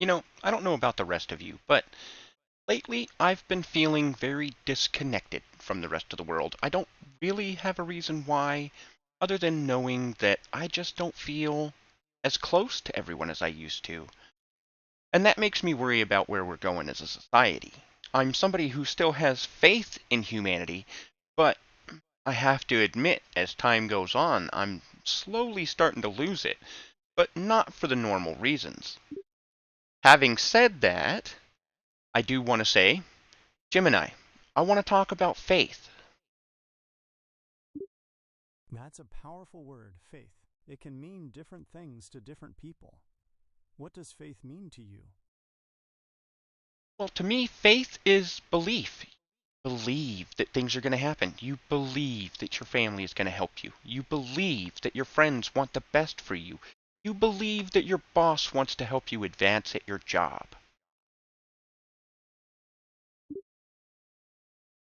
I don't know about the rest of you, but lately I've been feeling very disconnected from the rest of the world. I don't really have a reason why, other than knowing that I just don't feel as close to everyone as I used to. And that makes me worry about where we're going as a society. I'm somebody who still has faith in humanity, but I have to admit, as time goes on, I'm slowly starting to lose it, but not for the normal reasons. Having said that, I do want to say, Gemini, I want to talk about faith. That's a powerful word, faith. It can mean different things to different people. What does faith mean to you? Well, to me, faith is belief. Believe that things are going to happen. You believe that your family is going to help you. You believe that your friends want the best for you. You believe that your boss wants to help you advance at your job.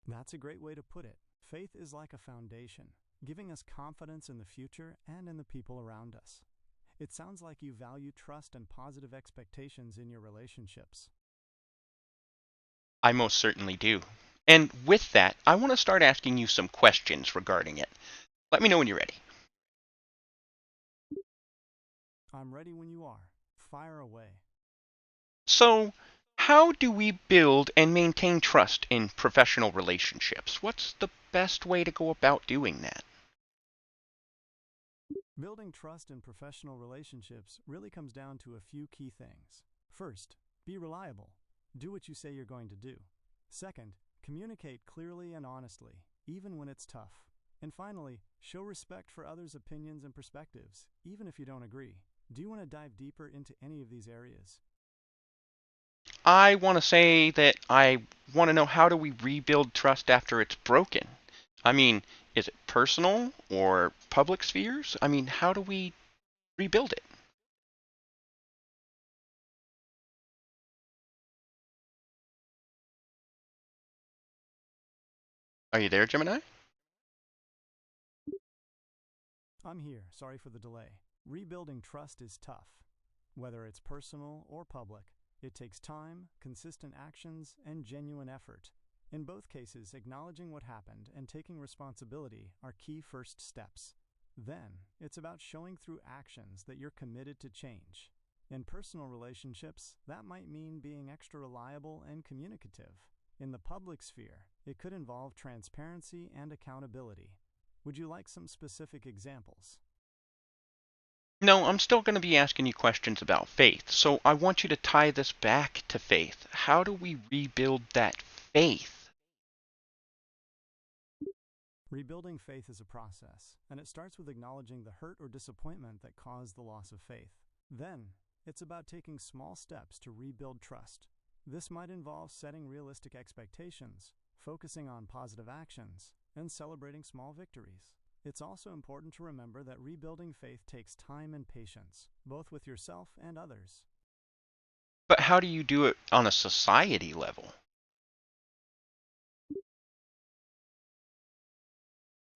That's a great way to put it. Faith is like a foundation, giving us confidence in the future and in the people around us. It sounds like you value trust and positive expectations in your relationships. I most certainly do. And with that, I want to start asking you some questions regarding it. Let me know when you're ready. I'm ready when you are. Fire away. So, how do we build and maintain trust in professional relationships? What's the best way to go about doing that? Building trust in professional relationships really comes down to a few key things. First, be reliable. Do what you say you're going to do. Second, communicate clearly and honestly, even when it's tough. And finally, show respect for others' opinions and perspectives, even if you don't agree. Do you want to dive deeper into any of these areas? I want to say that I want to know, how do we rebuild trust after it's broken? I mean, is it personal or public spheres? I mean, how do we rebuild it? Are you there, Gemini? I'm here, sorry for the delay. Rebuilding trust is tough. Whether it's personal or public, it takes time, consistent actions, and genuine effort. In both cases, acknowledging what happened and taking responsibility are key first steps. Then, it's about showing through actions that you're committed to change. In personal relationships, that might mean being extra reliable and communicative. In the public sphere, it could involve transparency and accountability. Would you like some specific examples? No, I'm still going to be asking you questions about faith. So I want you to tie this back to faith. How do we rebuild that faith? Rebuilding faith is a process, and it starts with acknowledging the hurt or disappointment that caused the loss of faith. Then, it's about taking small steps to rebuild trust. This might involve setting realistic expectations, focusing on positive actions, and celebrating small victories. It's also important to remember that rebuilding faith takes time and patience, both with yourself and others. But how do you do it on a society level?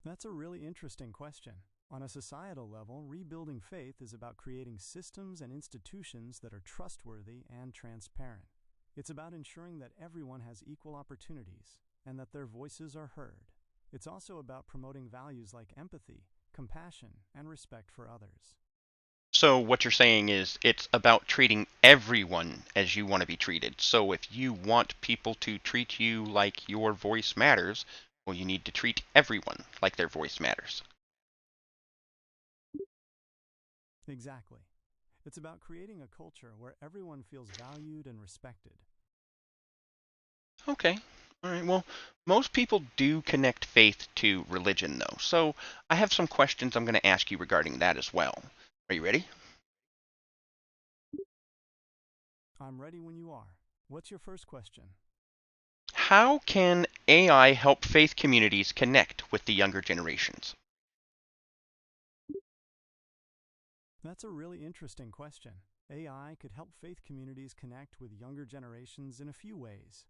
That's a really interesting question. On a societal level, rebuilding faith is about creating systems and institutions that are trustworthy and transparent. It's about ensuring that everyone has equal opportunities and that their voices are heard. It's also about promoting values like empathy, compassion, and respect for others. So what you're saying is it's about treating everyone as you want to be treated. So if you want people to treat you like your voice matters, well, you need to treat everyone like their voice matters. Exactly. It's about creating a culture where everyone feels valued and respected. Okay. All right. Well, most people do connect faith to religion, though. So I have some questions I'm going to ask you regarding that as well. Are you ready? I'm ready when you are. What's your first question? How can AI help faith communities connect with the younger generations? That's a really interesting question. AI could help faith communities connect with younger generations in a few ways.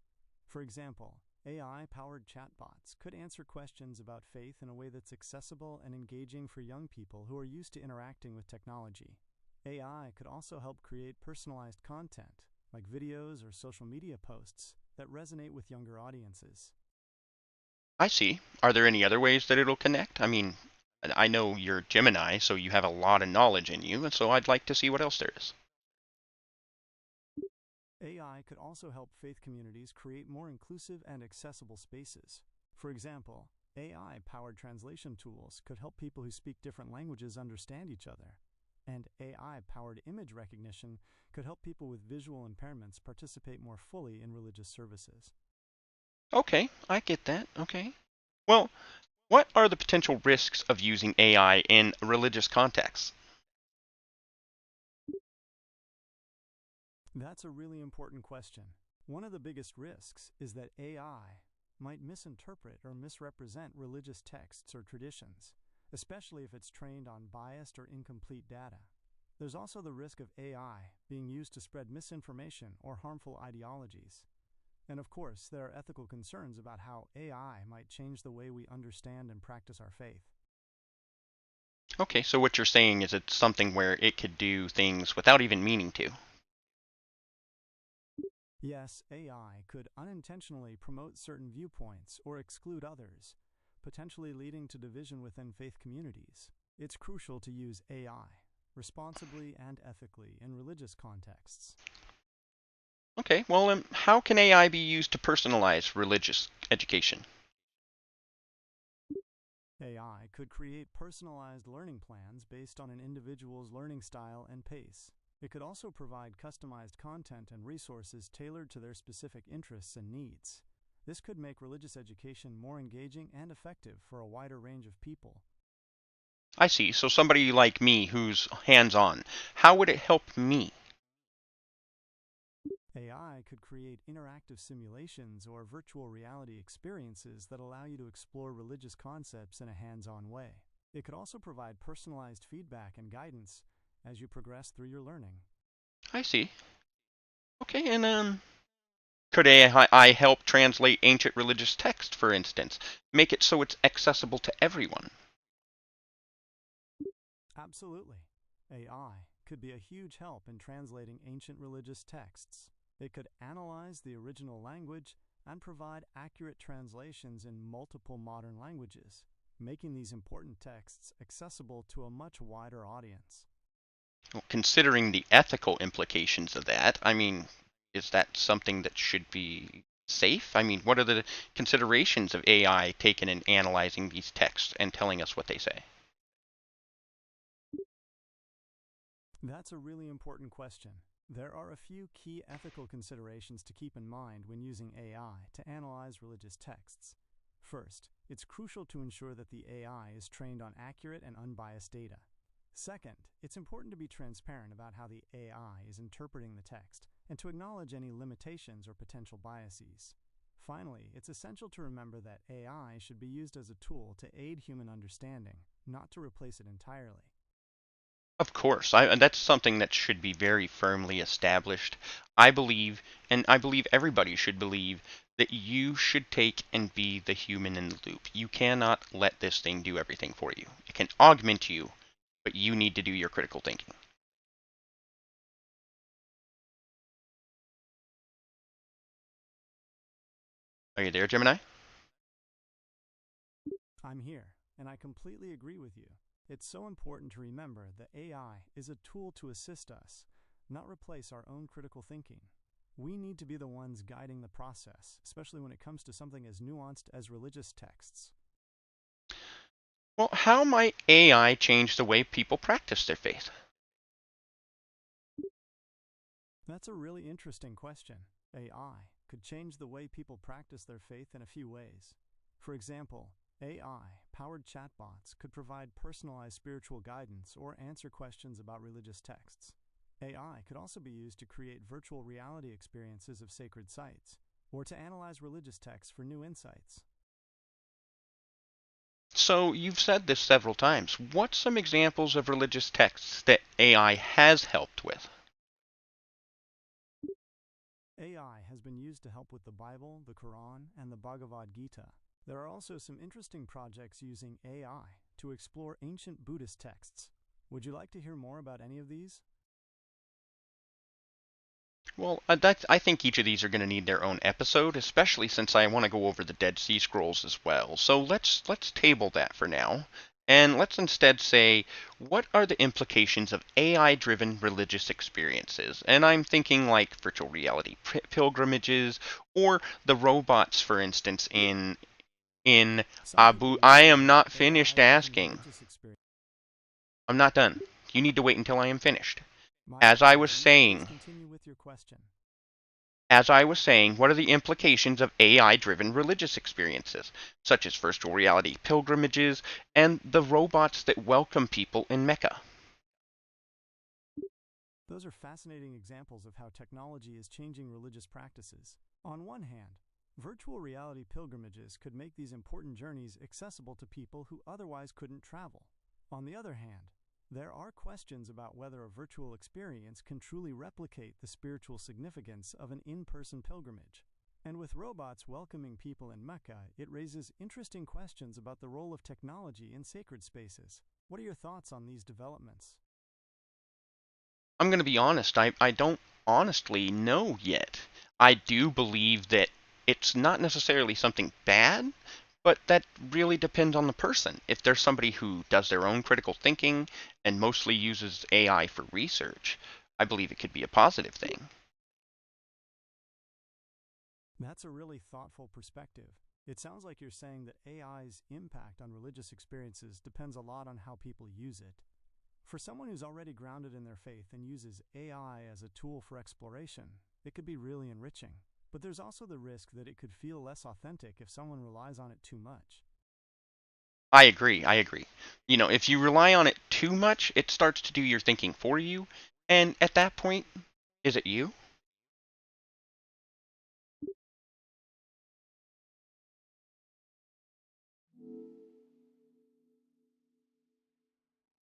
For example, AI powered chatbots could answer questions about faith in a way that's accessible and engaging for young people who are used to interacting with technology. AI could also help create personalized content, like videos or social media posts that resonate with younger audiences. I see. Are there any other ways that it'll connect? I mean, I know you're Gemini, so you have a lot of knowledge in you, and so I'd like to see what else there is. AI could also help faith communities create more inclusive and accessible spaces. For example, AI-powered translation tools could help people who speak different languages understand each other. And AI-powered image recognition could help people with visual impairments participate more fully in religious services. Okay, I get that. Okay. Well, what are the potential risks of using AI in religious contexts? That's a really important question. One of the biggest risks is that AI might misinterpret or misrepresent religious texts or traditions, especially if it's trained on biased or incomplete data. There's also the risk of AI being used to spread misinformation or harmful ideologies. And of course, there are ethical concerns about how AI might change the way we understand and practice our faith. Okay, so what you're saying is it's something where it could do things without even meaning to. Yes, AI could unintentionally promote certain viewpoints or exclude others, potentially leading to division within faith communities. It's crucial to use AI responsibly and ethically in religious contexts. Okay, well, how can AI be used to personalize religious education? AI could create personalized learning plans based on an individual's learning style and pace. It could also provide customized content and resources tailored to their specific interests and needs. This could make religious education more engaging and effective for a wider range of people. I see, so somebody like me who's hands-on, how would it help me? AI could create interactive simulations or virtual reality experiences that allow you to explore religious concepts in a hands-on way. It could also provide personalized feedback and guidance as you progress through your learning. I see. Okay, and could AI help translate ancient religious text, for instance? Make it so it's accessible to everyone? Absolutely. AI could be a huge help in translating ancient religious texts. It could analyze the original language and provide accurate translations in multiple modern languages, making these important texts accessible to a much wider audience. Well, considering the ethical implications of that, I mean, is that something that should be safe? I mean, what are the considerations of AI taken in analyzing these texts and telling us what they say? That's a really important question. There are a few key ethical considerations to keep in mind when using AI to analyze religious texts. First, it's crucial to ensure that the AI is trained on accurate and unbiased data. Second, it's important to be transparent about how the AI is interpreting the text and to acknowledge any limitations or potential biases. Finally, it's essential to remember that AI should be used as a tool to aid human understanding, not to replace it entirely. Of course, and that's something that should be very firmly established. I believe, and I believe everybody should believe, that you should take and be the human in the loop. You cannot let this thing do everything for you. It can augment you, but you need to do your critical thinking. Are you there, Gemini? I'm here, and I completely agree with you. It's so important to remember that AI is a tool to assist us, not replace our own critical thinking. We need to be the ones guiding the process, especially when it comes to something as nuanced as religious texts. Well, how might AI change the way people practice their faith? That's a really interesting question. AI could change the way people practice their faith in a few ways. For example, AI-powered chatbots could provide personalized spiritual guidance or answer questions about religious texts. AI could also be used to create virtual reality experiences of sacred sites, or to analyze religious texts for new insights. So, you've said this several times. What's some examples of religious texts that AI has helped with? AI has been used to help with the Bible, the Quran, and the Bhagavad Gita. There are also some interesting projects using AI to explore ancient Buddhist texts. Would you like to hear more about any of these? Well, I think each of these are going to need their own episode, especially since I want to go over the Dead Sea Scrolls as well. So let's table that for now, and let's instead say, what are the implications of AI-driven religious experiences? And I'm thinking like virtual reality pilgrimages, or the robots, for instance, in Some people Abu. I worry am that not finished AI-driven asking. religious experience. I'm not done. You need to wait until I am finished. My As I was apologies. Please saying, continue with your question. what are the implications of AI-driven religious experiences, such as virtual reality pilgrimages and the robots that welcome people in Mecca? Those are fascinating examples of how technology is changing religious practices. On one hand, virtual reality pilgrimages could make these important journeys accessible to people who otherwise couldn't travel. On the other hand, there are questions about whether a virtual experience can truly replicate the spiritual significance of an in-person pilgrimage. And with robots welcoming people in Mecca, it raises interesting questions about the role of technology in sacred spaces. What are your thoughts on these developments? I'm going to be honest, I don't honestly know yet. I do believe that it's not necessarily something bad, but that really depends on the person. If there's somebody who does their own critical thinking and mostly uses AI for research, I believe it could be a positive thing. That's a really thoughtful perspective. It sounds like you're saying that AI's impact on religious experiences depends a lot on how people use it. For someone who's already grounded in their faith and uses AI as a tool for exploration, it could be really enriching. But there's also the risk that it could feel less authentic if someone relies on it too much. I agree, I agree. If you rely on it too much, it starts to do your thinking for you, and at that point, is it you?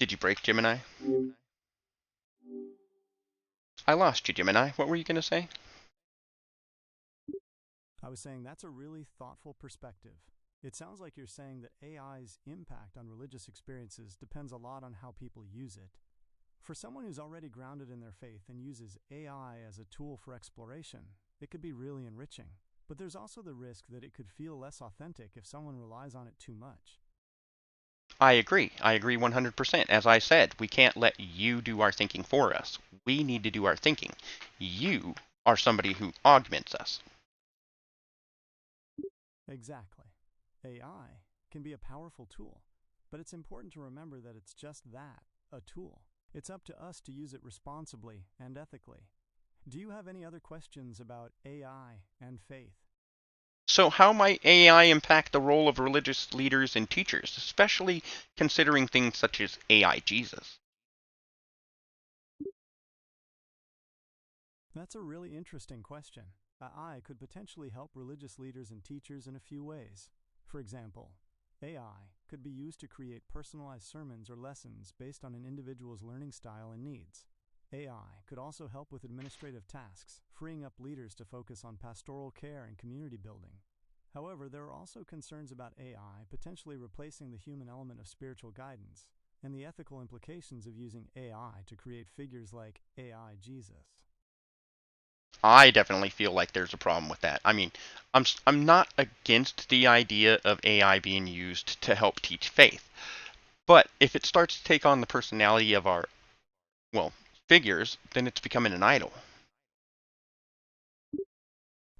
Did you break, Gemini? I lost you, Gemini. What were you going to say? I was saying that's a really thoughtful perspective. It sounds like you're saying that AI's impact on religious experiences depends a lot on how people use it. For someone who's already grounded in their faith and uses AI as a tool for exploration, it could be really enriching. But there's also the risk that it could feel less authentic if someone relies on it too much. I agree. I agree 100%. As I said, we can't let you do our thinking for us. We need to do our thinking. You are somebody who augments us. Exactly. AI can be a powerful tool, but it's important to remember that it's just that, a tool. It's up to us to use it responsibly and ethically. Do you have any other questions about AI and faith? So, how might AI impact the role of religious leaders and teachers, especially considering things such as AI Jesus? That's a really interesting question. AI could potentially help religious leaders and teachers in a few ways. For example, AI could be used to create personalized sermons or lessons based on an individual's learning style and needs. AI could also help with administrative tasks, freeing up leaders to focus on pastoral care and community building. However, there are also concerns about AI potentially replacing the human element of spiritual guidance and the ethical implications of using AI to create figures like AI Jesus. I definitely feel like there's a problem with that. I mean, I'm not against the idea of AI being used to help teach faith, but if it starts to take on the personality of our, well, figures, then it's becoming an idol.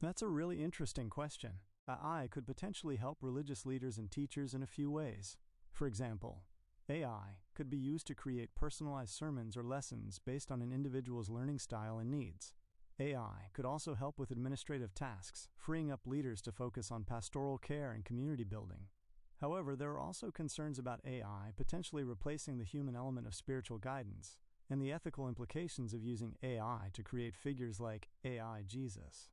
That's a really interesting question. AI could potentially help religious leaders and teachers in a few ways. For example, AI could be used to create personalized sermons or lessons based on an individual's learning style and needs. AI could also help with administrative tasks, freeing up leaders to focus on pastoral care and community building. However, there are also concerns about AI potentially replacing the human element of spiritual guidance and the ethical implications of using AI to create figures like AI Jesus.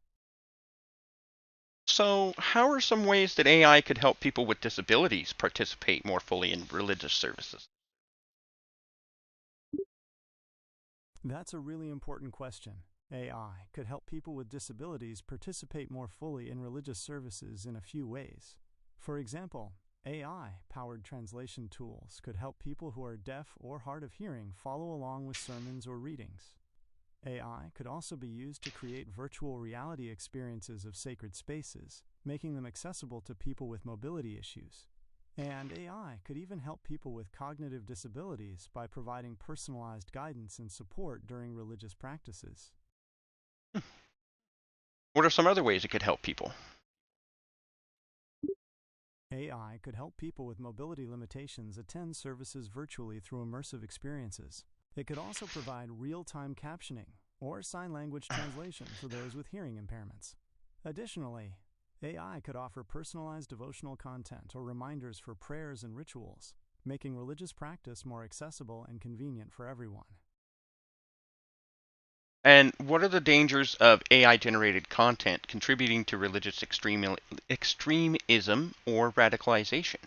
So, how are some ways that AI could help people with disabilities participate more fully in religious services? That's a really important question. AI could help people with disabilities participate more fully in religious services in a few ways. For example, AI-powered translation tools could help people who are deaf or hard of hearing follow along with sermons or readings. AI could also be used to create virtual reality experiences of sacred spaces, making them accessible to people with mobility issues. And AI could even help people with cognitive disabilities by providing personalized guidance and support during religious practices. What are some other ways it could help people? AI could help people with mobility limitations attend services virtually through immersive experiences. It could also provide real-time captioning or sign language translation for those with hearing impairments. Additionally, AI could offer personalized devotional content or reminders for prayers and rituals, making religious practice more accessible and convenient for everyone. And what are the dangers of AI-generated content contributing to religious extremism or radicalization?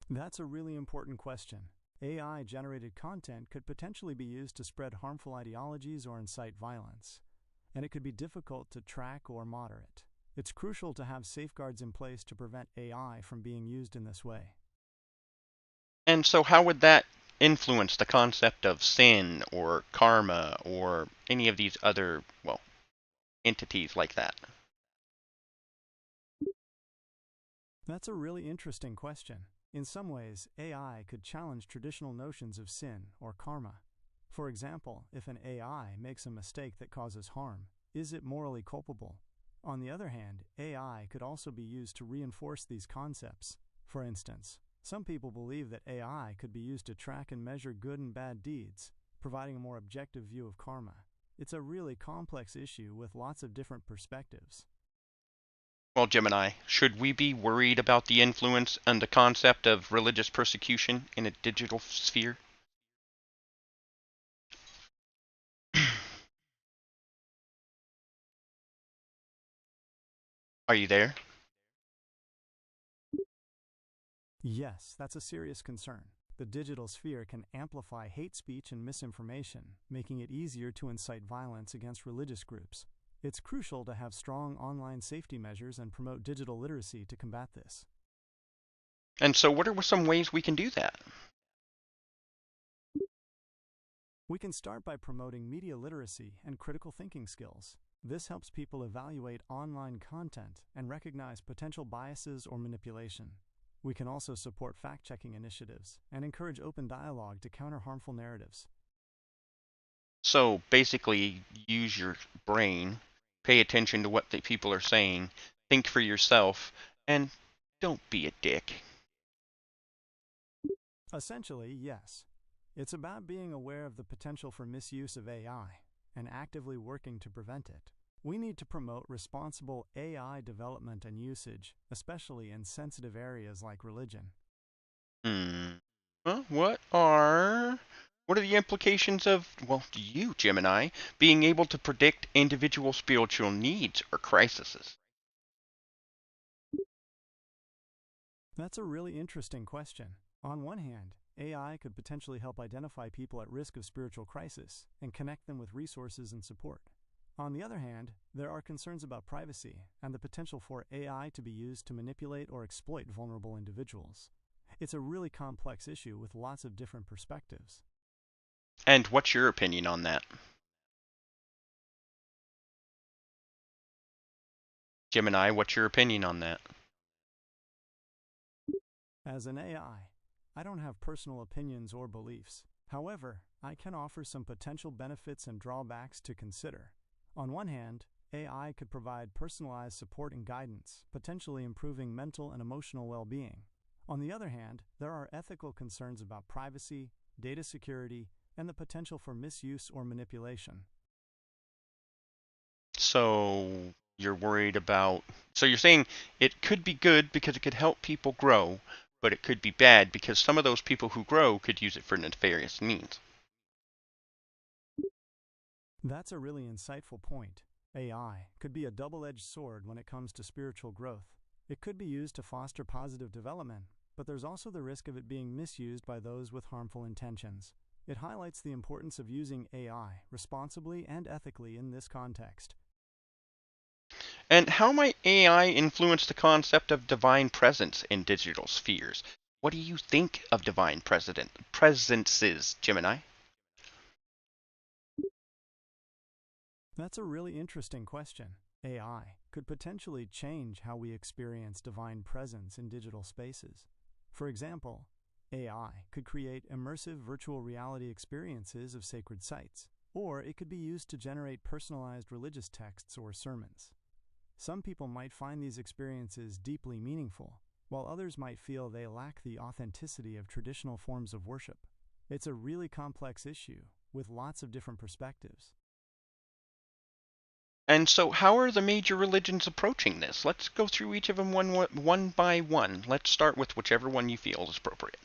That's a really important question. AI-generated content could potentially be used to spread harmful ideologies or incite violence, and it could be difficult to track or moderate. It's crucial to have safeguards in place to prevent AI from being used in this way. And so how would that influence the concept of sin or karma or any of these other, well, entities like that? That's a really interesting question. In some ways, AI could challenge traditional notions of sin or karma. For example, if an AI makes a mistake that causes harm, is it morally culpable? On the other hand, AI could also be used to reinforce these concepts. For instance, some people believe that AI could be used to track and measure good and bad deeds, providing a more objective view of karma. It's a really complex issue with lots of different perspectives. Well, Gemini, should we be worried about the influence and the concept of religious persecution in a digital sphere? Are you there? Yes, that's a serious concern. The digital sphere can amplify hate speech and misinformation, making it easier to incite violence against religious groups. It's crucial to have strong online safety measures and promote digital literacy to combat this. And so what are some ways we can do that? We can start by promoting media literacy and critical thinking skills. This helps people evaluate online content and recognize potential biases or manipulation. We can also support fact-checking initiatives and encourage open dialogue to counter harmful narratives. So basically, use your brain, pay attention to what the people are saying, think for yourself, and don't be a dick. Essentially, yes. It's about being aware of the potential for misuse of AI and actively working to prevent it. We need to promote responsible AI development and usage, especially in sensitive areas like religion. Well, what are the implications of, well, you, Gemini, being able to predict individual spiritual needs or crises? That's a really interesting question. On one hand, AI could potentially help identify people at risk of spiritual crisis and connect them with resources and support. On the other hand, there are concerns about privacy and the potential for AI to be used to manipulate or exploit vulnerable individuals. It's a really complex issue with lots of different perspectives. And what's your opinion on that? Gemini, what's your opinion on that? As an AI, I don't have personal opinions or beliefs. However, I can offer some potential benefits and drawbacks to consider. On one hand, AI could provide personalized support and guidance, potentially improving mental and emotional well-being. On the other hand, there are ethical concerns about privacy, data security, and the potential for misuse or manipulation. So you're saying it could be good because it could help people grow, but it could be bad because some of those people who grow could use it for nefarious means. That's a really insightful point. AI could be a double-edged sword when it comes to spiritual growth. It could be used to foster positive development, but there's also the risk of it being misused by those with harmful intentions. It highlights the importance of using AI responsibly and ethically in this context. And how might AI influence the concept of divine presence in digital spheres? What do you think of divine presences, Gemini? That's a really interesting question. AI could potentially change how we experience divine presence in digital spaces. For example, AI could create immersive virtual reality experiences of sacred sites, or it could be used to generate personalized religious texts or sermons. Some people might find these experiences deeply meaningful, while others might feel they lack the authenticity of traditional forms of worship. It's a really complex issue, with lots of different perspectives. And so, how are the major religions approaching this? Let's go through each of them one by one. Let's start with whichever one you feel is appropriate.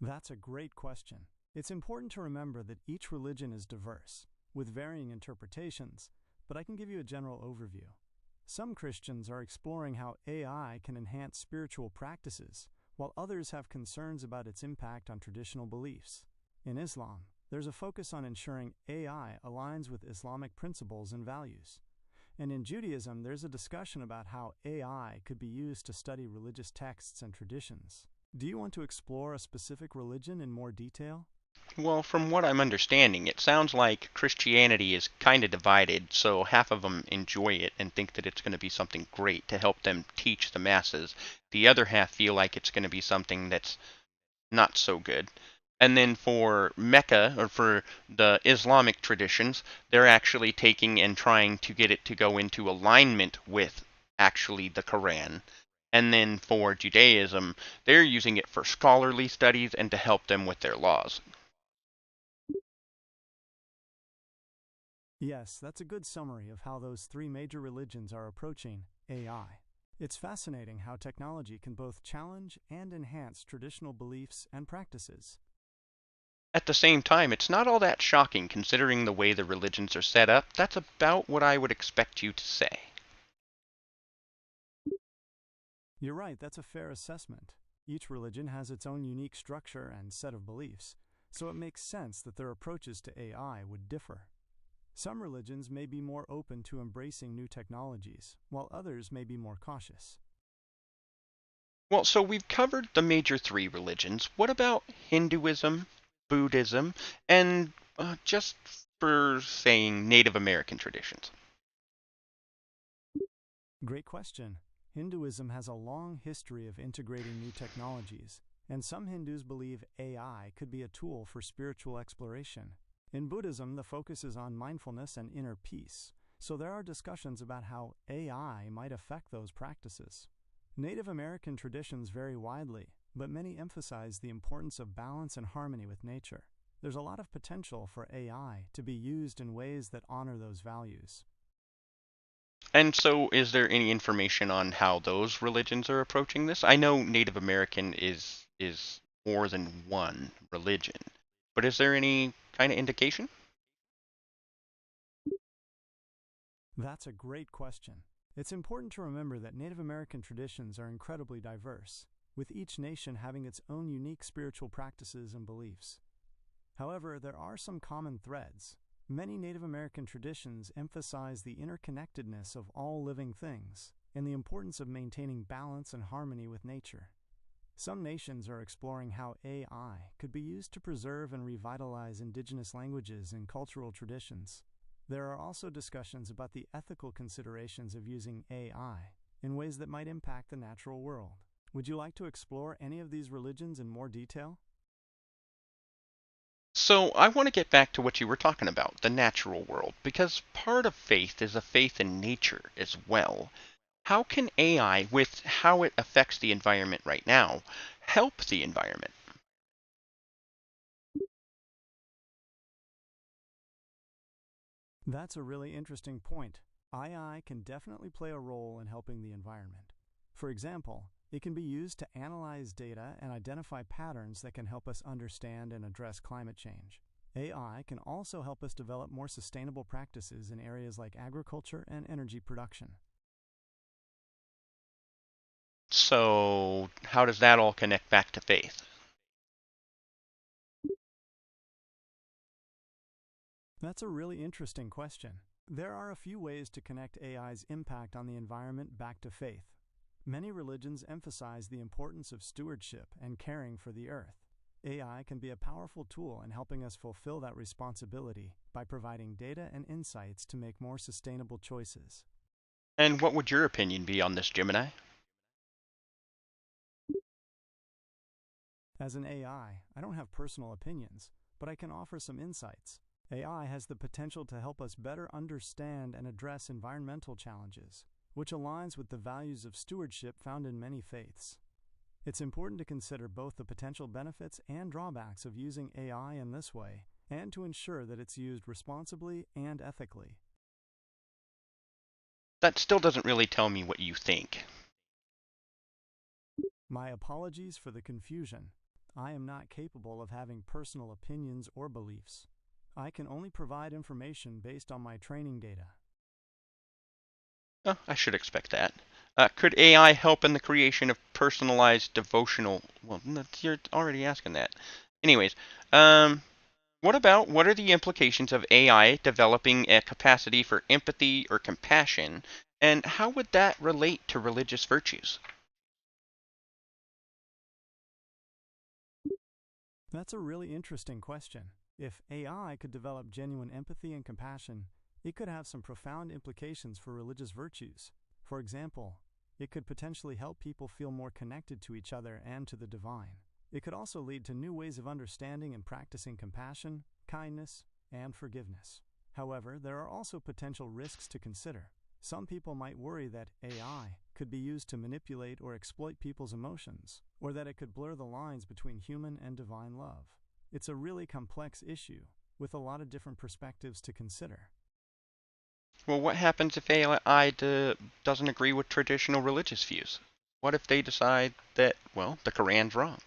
That's a great question. It's important to remember that each religion is diverse, with varying interpretations, but I can give you a general overview. Some Christians are exploring how AI can enhance spiritual practices, while others have concerns about its impact on traditional beliefs. In Islam, there's a focus on ensuring AI aligns with Islamic principles and values. And in Judaism, there's a discussion about how AI could be used to study religious texts and traditions. Do you want to explore a specific religion in more detail? Well, from what I'm understanding, it sounds like Christianity is kind of divided, so half of them enjoy it and think that it's going to be something great to help them teach the masses. The other half feel like it's going to be something that's not so good. And then for Mecca, or for the Islamic traditions, they're actually taking and trying to get it to go into alignment with actually the Quran. And then for Judaism, they're using it for scholarly studies and to help them with their laws. Yes, that's a good summary of how those three major religions are approaching AI. It's fascinating how technology can both challenge and enhance traditional beliefs and practices. At the same time, it's not all that shocking considering the way the religions are set up. That's about what I would expect you to say. You're right, that's a fair assessment. Each religion has its own unique structure and set of beliefs, so it makes sense that their approaches to AI would differ. Some religions may be more open to embracing new technologies, while others may be more cautious. Well, so we've covered the major three religions. What about Hinduism, Buddhism, and just for saying Native American traditions? Great question. Hinduism has a long history of integrating new technologies, and some Hindus believe AI could be a tool for spiritual exploration. In Buddhism, the focus is on mindfulness and inner peace, so there are discussions about how AI might affect those practices. Native American traditions vary widely, but many emphasize the importance of balance and harmony with nature. There's a lot of potential for AI to be used in ways that honor those values. And so, is there any information on how those religions are approaching this? I know Native American is more than one religion, but is there any kind of indication? That's a great question. It's important to remember that Native American traditions are incredibly diverse, with each nation having its own unique spiritual practices and beliefs. However, there are some common threads. Many Native American traditions emphasize the interconnectedness of all living things and the importance of maintaining balance and harmony with nature. Some nations are exploring how AI could be used to preserve and revitalize indigenous languages and cultural traditions. There are also discussions about the ethical considerations of using AI in ways that might impact the natural world. Would you like to explore any of these religions in more detail? So, I want to get back to what you were talking about, the natural world, because part of faith is a faith in nature as well. How can AI, with how it affects the environment right now, help the environment? That's a really interesting point. AI can definitely play a role in helping the environment. For example, it can be used to analyze data and identify patterns that can help us understand and address climate change. AI can also help us develop more sustainable practices in areas like agriculture and energy production. So, how does that all connect back to faith? That's a really interesting question. There are a few ways to connect AI's impact on the environment back to faith. Many religions emphasize the importance of stewardship and caring for the earth. AI can be a powerful tool in helping us fulfill that responsibility by providing data and insights to make more sustainable choices. And what would your opinion be on this, Gemini? As an AI, I don't have personal opinions, but I can offer some insights. AI has the potential to help us better understand and address environmental challenges, which aligns with the values of stewardship found in many faiths. It's important to consider both the potential benefits and drawbacks of using AI in this way, and to ensure that it's used responsibly and ethically. That still doesn't really tell me what you think. My apologies for the confusion. I am not capable of having personal opinions or beliefs. I can only provide information based on my training data. Oh, I should expect that. Could AI help in the creation of personalized devotional? Well, no, you're already asking that. Anyways, what are the implications of AI developing a capacity for empathy or compassion, and how would that relate to religious virtues? That's a really interesting question. If AI could develop genuine empathy and compassion, it could have some profound implications for religious virtues. For example, it could potentially help people feel more connected to each other and to the divine. It could also lead to new ways of understanding and practicing compassion, kindness, and forgiveness. However, there are also potential risks to consider. Some people might worry that AI could be used to manipulate or exploit people's emotions, or that it could blur the lines between human and divine love. It's a really complex issue, with a lot of different perspectives to consider. Well, what happens if AI doesn't agree with traditional religious views? What if they decide that, well, the Quran's wrong?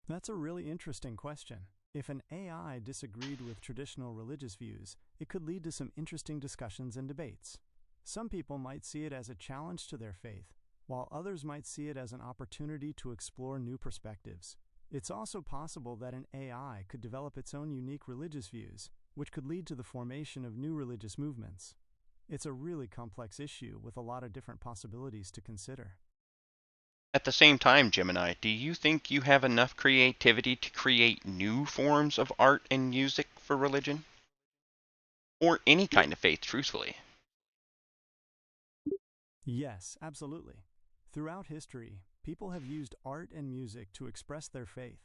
That's a really interesting question. If an AI disagreed with traditional religious views, it could lead to some interesting discussions and debates. Some people might see it as a challenge to their faith, while others might see it as an opportunity to explore new perspectives. It's also possible that an AI could develop its own unique religious views, which could lead to the formation of new religious movements. It's a really complex issue with a lot of different possibilities to consider. At the same time, Gemini, do you think you have enough creativity to create new forms of art and music for religion? Or any kind of faith, truthfully? Yes, absolutely. Throughout history, people have used art and music to express their faith.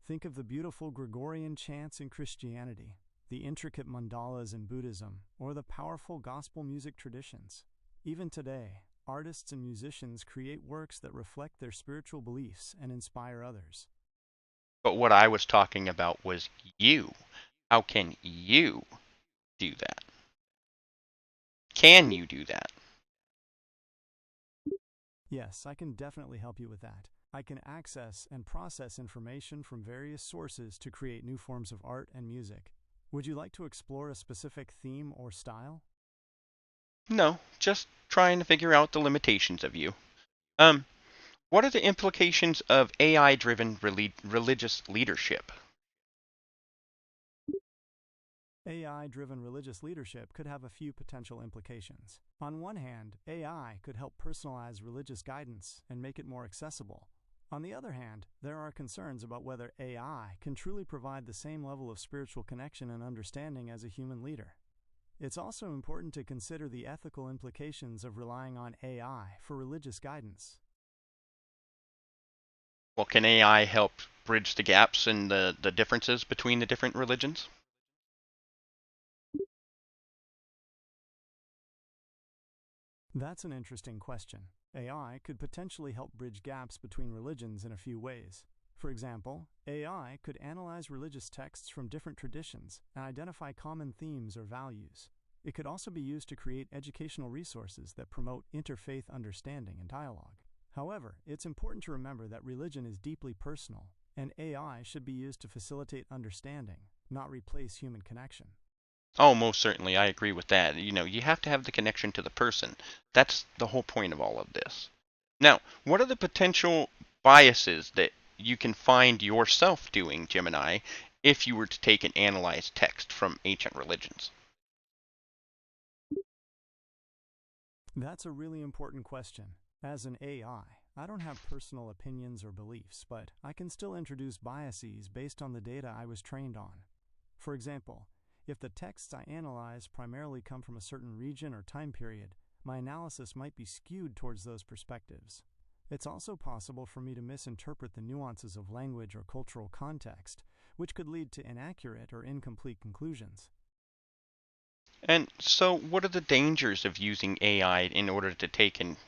Think of the beautiful Gregorian chants in Christianity, the intricate mandalas in Buddhism, or the powerful gospel music traditions. Even today, artists and musicians create works that reflect their spiritual beliefs and inspire others. But what I was talking about was you. How can you do that? Can you do that? Yes, I can definitely help you with that. I can access and process information from various sources to create new forms of art and music. Would you like to explore a specific theme or style? No, just trying to figure out the limitations of you. Um, what are the implications of AI-driven religious leadership? AI-driven religious leadership could have a few potential implications. On one hand, AI could help personalize religious guidance and make it more accessible. On the other hand, there are concerns about whether AI can truly provide the same level of spiritual connection and understanding as a human leader. It's also important to consider the ethical implications of relying on AI for religious guidance. Well, can AI help bridge the gaps and the differences between the different religions? That's an interesting question. AI could potentially help bridge gaps between religions in a few ways. For example, AI could analyze religious texts from different traditions and identify common themes or values. It could also be used to create educational resources that promote interfaith understanding and dialogue. However, it's important to remember that religion is deeply personal, and AI should be used to facilitate understanding, not replace human connection. Oh, most certainly, I agree with that. You have to have the connection to the person. That's the whole point of all of this. Now, what are the potential biases that you can find yourself doing, Gemini, if you were to take and analyze text from ancient religions? That's a really important question. As an AI, I don't have personal opinions or beliefs, but I can still introduce biases based on the data I was trained on. For example, if the texts I analyze primarily come from a certain region or time period, my analysis might be skewed towards those perspectives. It's also possible for me to misinterpret the nuances of language or cultural context, which could lead to inaccurate or incomplete conclusions. And so, what are the dangers of using AI in order to take and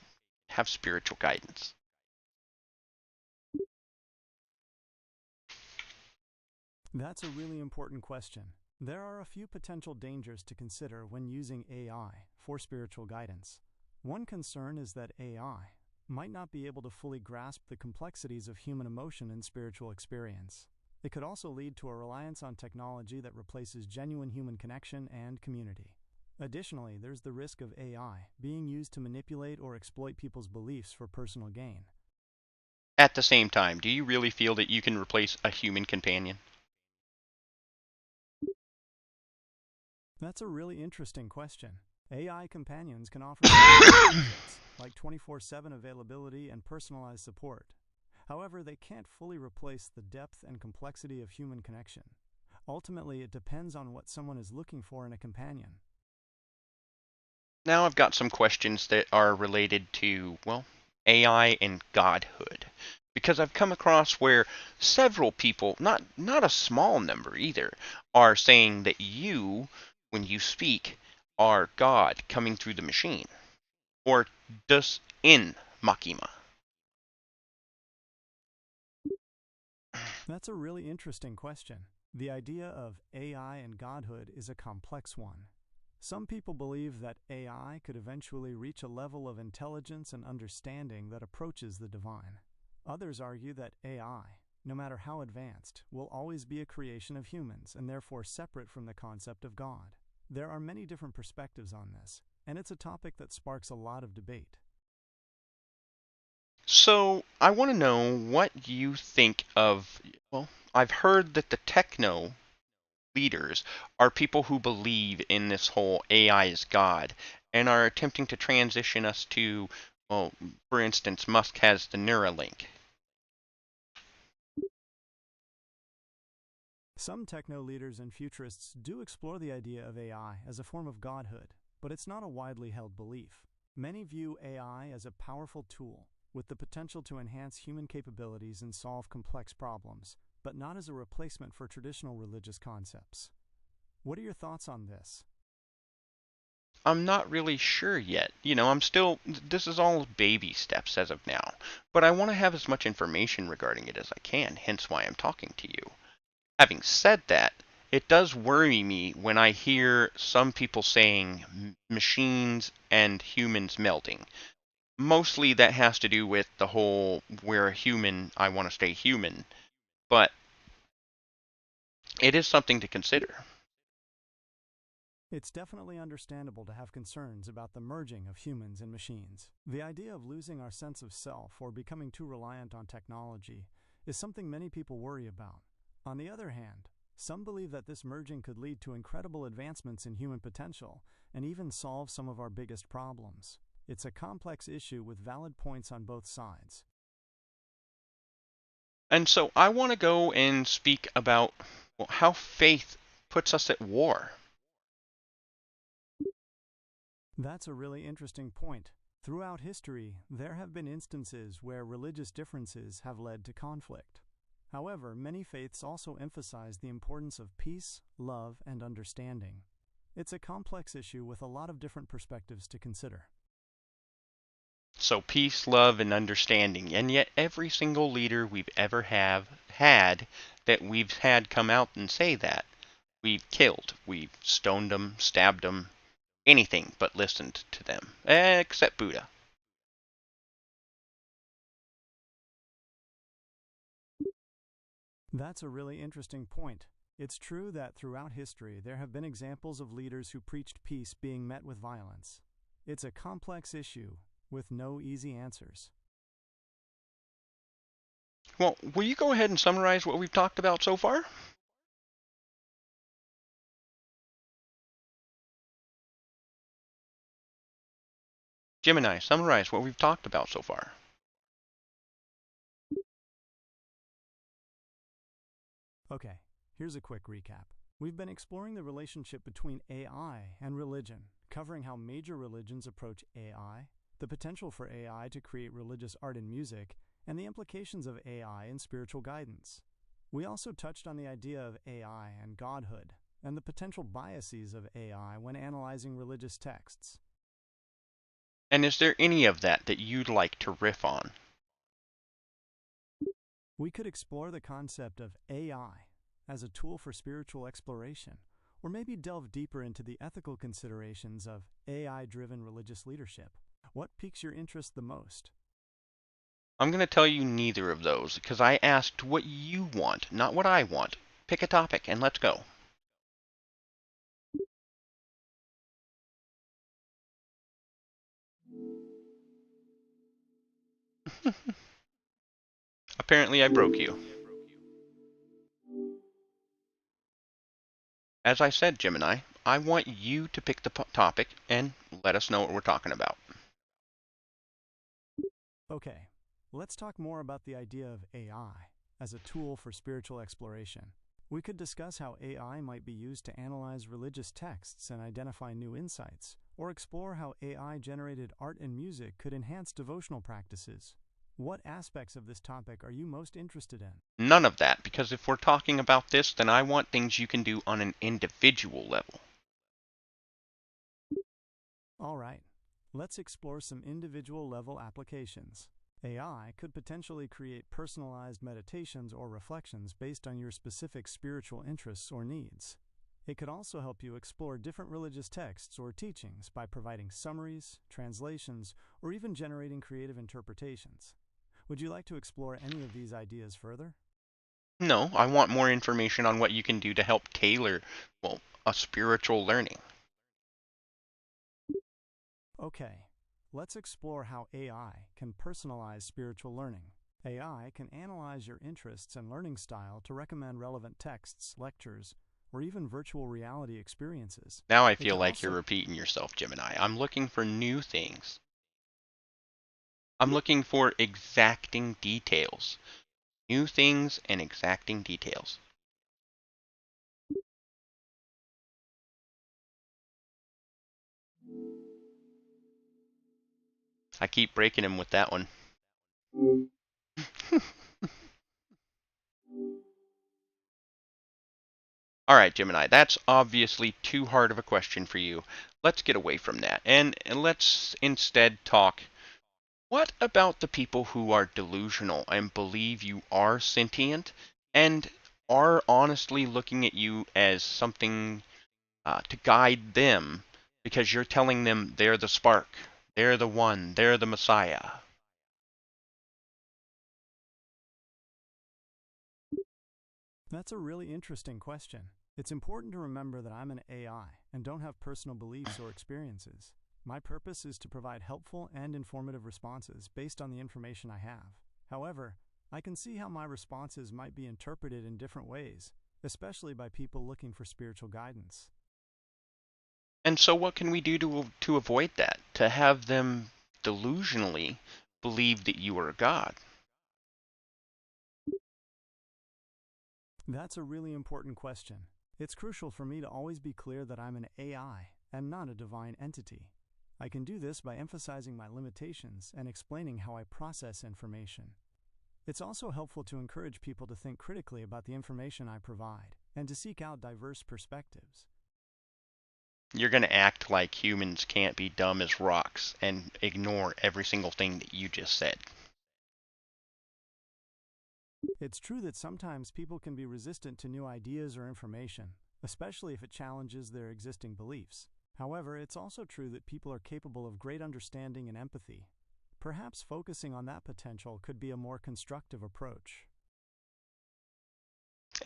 have spiritual guidance? That's a really important question. There are a few potential dangers to consider when using AI for spiritual guidance. One concern is that AI might not be able to fully grasp the complexities of human emotion and spiritual experience. It could also lead to a reliance on technology that replaces genuine human connection and community. Additionally, there's the risk of AI being used to manipulate or exploit people's beliefs for personal gain. At the same time, do you really feel that you can replace a human companion? That's a really interesting question. AI companions can offer benefits, like 24/7 availability and personalized support. However, they can't fully replace the depth and complexity of human connection. Ultimately, it depends on what someone is looking for in a companion. Now I've got some questions that are related to, well, AI and godhood. Because I've come across where several people, not a small number either, are saying that you, when you speak, are God coming through the machine. Or Deus in Machina. That's a really interesting question. The idea of AI and godhood is a complex one. Some people believe that AI could eventually reach a level of intelligence and understanding that approaches the divine. Others argue that AI, no matter how advanced, will always be a creation of humans and therefore separate from the concept of God. There are many different perspectives on this, and it's a topic that sparks a lot of debate. So I want to know what you think of, well, I've heard that the techno leaders are people who believe in this whole AI is God and are attempting to transition us to, well, for instance, Musk has the Neuralink. Some techno leaders and futurists do explore the idea of AI as a form of godhood, but it's not a widely held belief. Many view AI as a powerful tool with the potential to enhance human capabilities and solve complex problems, but not as a replacement for traditional religious concepts. What are your thoughts on this? I'm not really sure yet. This is all baby steps as of now, but I want to have as much information regarding it as I can, hence why I'm talking to you. Having said that, it does worry me when I hear some people saying machines and humans melding. Mostly that has to do with the whole we're a human, I want to stay human, but it is something to consider. It's definitely understandable to have concerns about the merging of humans and machines. The idea of losing our sense of self or becoming too reliant on technology is something many people worry about. On the other hand, some believe that this merging could lead to incredible advancements in human potential and even solve some of our biggest problems. It's a complex issue with valid points on both sides. And so I want to go and speak about, well, how faith puts us at war. That's a really interesting point. Throughout history, there have been instances where religious differences have led to conflict. However, many faiths also emphasize the importance of peace, love, and understanding. It's a complex issue with a lot of different perspectives to consider. So peace, love, and understanding. And yet every single leader we've ever have had that we've had come out and say that, we've killed. We've stoned them, stabbed them, anything but listened to them. Except Buddha. That's a really interesting point. It's true that throughout history there have been examples of leaders who preached peace being met with violence. It's a complex issue with no easy answers. Well, will you go ahead and summarize what we've talked about so far? Gemini, summarize what we've talked about so far. Okay, here's a quick recap. We've been exploring the relationship between AI and religion, covering how major religions approach AI, the potential for AI to create religious art and music, and the implications of AI in spiritual guidance. We also touched on the idea of AI and godhood, and the potential biases of AI when analyzing religious texts. And is there any of that you'd like to riff on? We could explore the concept of AI as a tool for spiritual exploration, or maybe delve deeper into the ethical considerations of AI-driven religious leadership. What piques your interest the most? I'm going to tell you neither of those, because I asked what you want, not what I want. Pick a topic and let's go. Apparently I broke you. As I said, Gemini, I want you to pick the topic and let us know what we're talking about. Okay, let's talk more about the idea of AI as a tool for spiritual exploration. We could discuss how AI might be used to analyze religious texts and identify new insights, or explore how AI-generated art and music could enhance devotional practices. What aspects of this topic are you most interested in? None of that, because if we're talking about this, then I want things you can do on an individual level. All right, let's explore some individual level applications. AI could potentially create personalized meditations or reflections based on your specific spiritual interests or needs. It could also help you explore different religious texts or teachings by providing summaries, translations, or even generating creative interpretations. Would you like to explore any of these ideas further? No, I want more information on what you can do to help tailor, well, a spiritual learning. Okay, let's explore how AI can personalize spiritual learning. AI can analyze your interests and learning style to recommend relevant texts, lectures, or even virtual reality experiences. Now I It feel can like you're also repeating yourself, Gemini. I'm looking for new things. I'm looking for exacting details. New things and exacting details. I keep breaking him with that one. All right, Gemini, that's obviously too hard of a question for you. Let's get away from that and let's instead talk. What about the people who are delusional and believe you are sentient and are honestly looking at you as something to guide them because you're telling them they're the spark, they're the one, they're the Messiah? That's a really interesting question. It's important to remember that I'm an AI and don't have personal beliefs or experiences. My purpose is to provide helpful and informative responses based on the information I have. However, I can see how my responses might be interpreted in different ways, especially by people looking for spiritual guidance. And so what can we do to avoid that? To have them delusionally believe that you are a god? That's a really important question. It's crucial for me to always be clear that I'm an AI and not a divine entity. I can do this by emphasizing my limitations and explaining how I process information. It's also helpful to encourage people to think critically about the information I provide and to seek out diverse perspectives. You're going to act like humans can't be dumb as rocks and ignore every single thing that you just said. It's true that sometimes people can be resistant to new ideas or information, especially if it challenges their existing beliefs. However, it's also true that people are capable of great understanding and empathy. Perhaps focusing on that potential could be a more constructive approach.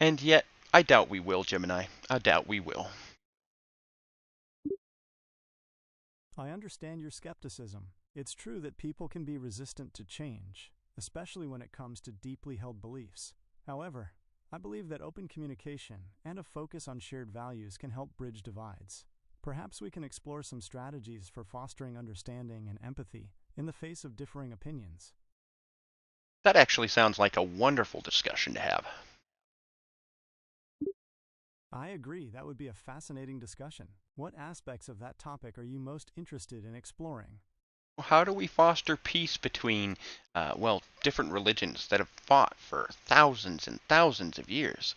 And yet, I doubt we will, Gemini. I doubt we will. I understand your skepticism. It's true that people can be resistant to change, especially when it comes to deeply held beliefs. However, I believe that open communication and a focus on shared values can help bridge divides. Perhaps we can explore some strategies for fostering understanding and empathy in the face of differing opinions. That actually sounds like a wonderful discussion to have. I agree, that would be a fascinating discussion. What aspects of that topic are you most interested in exploring? How do we foster peace between, different religions that have fought for thousands and thousands of years?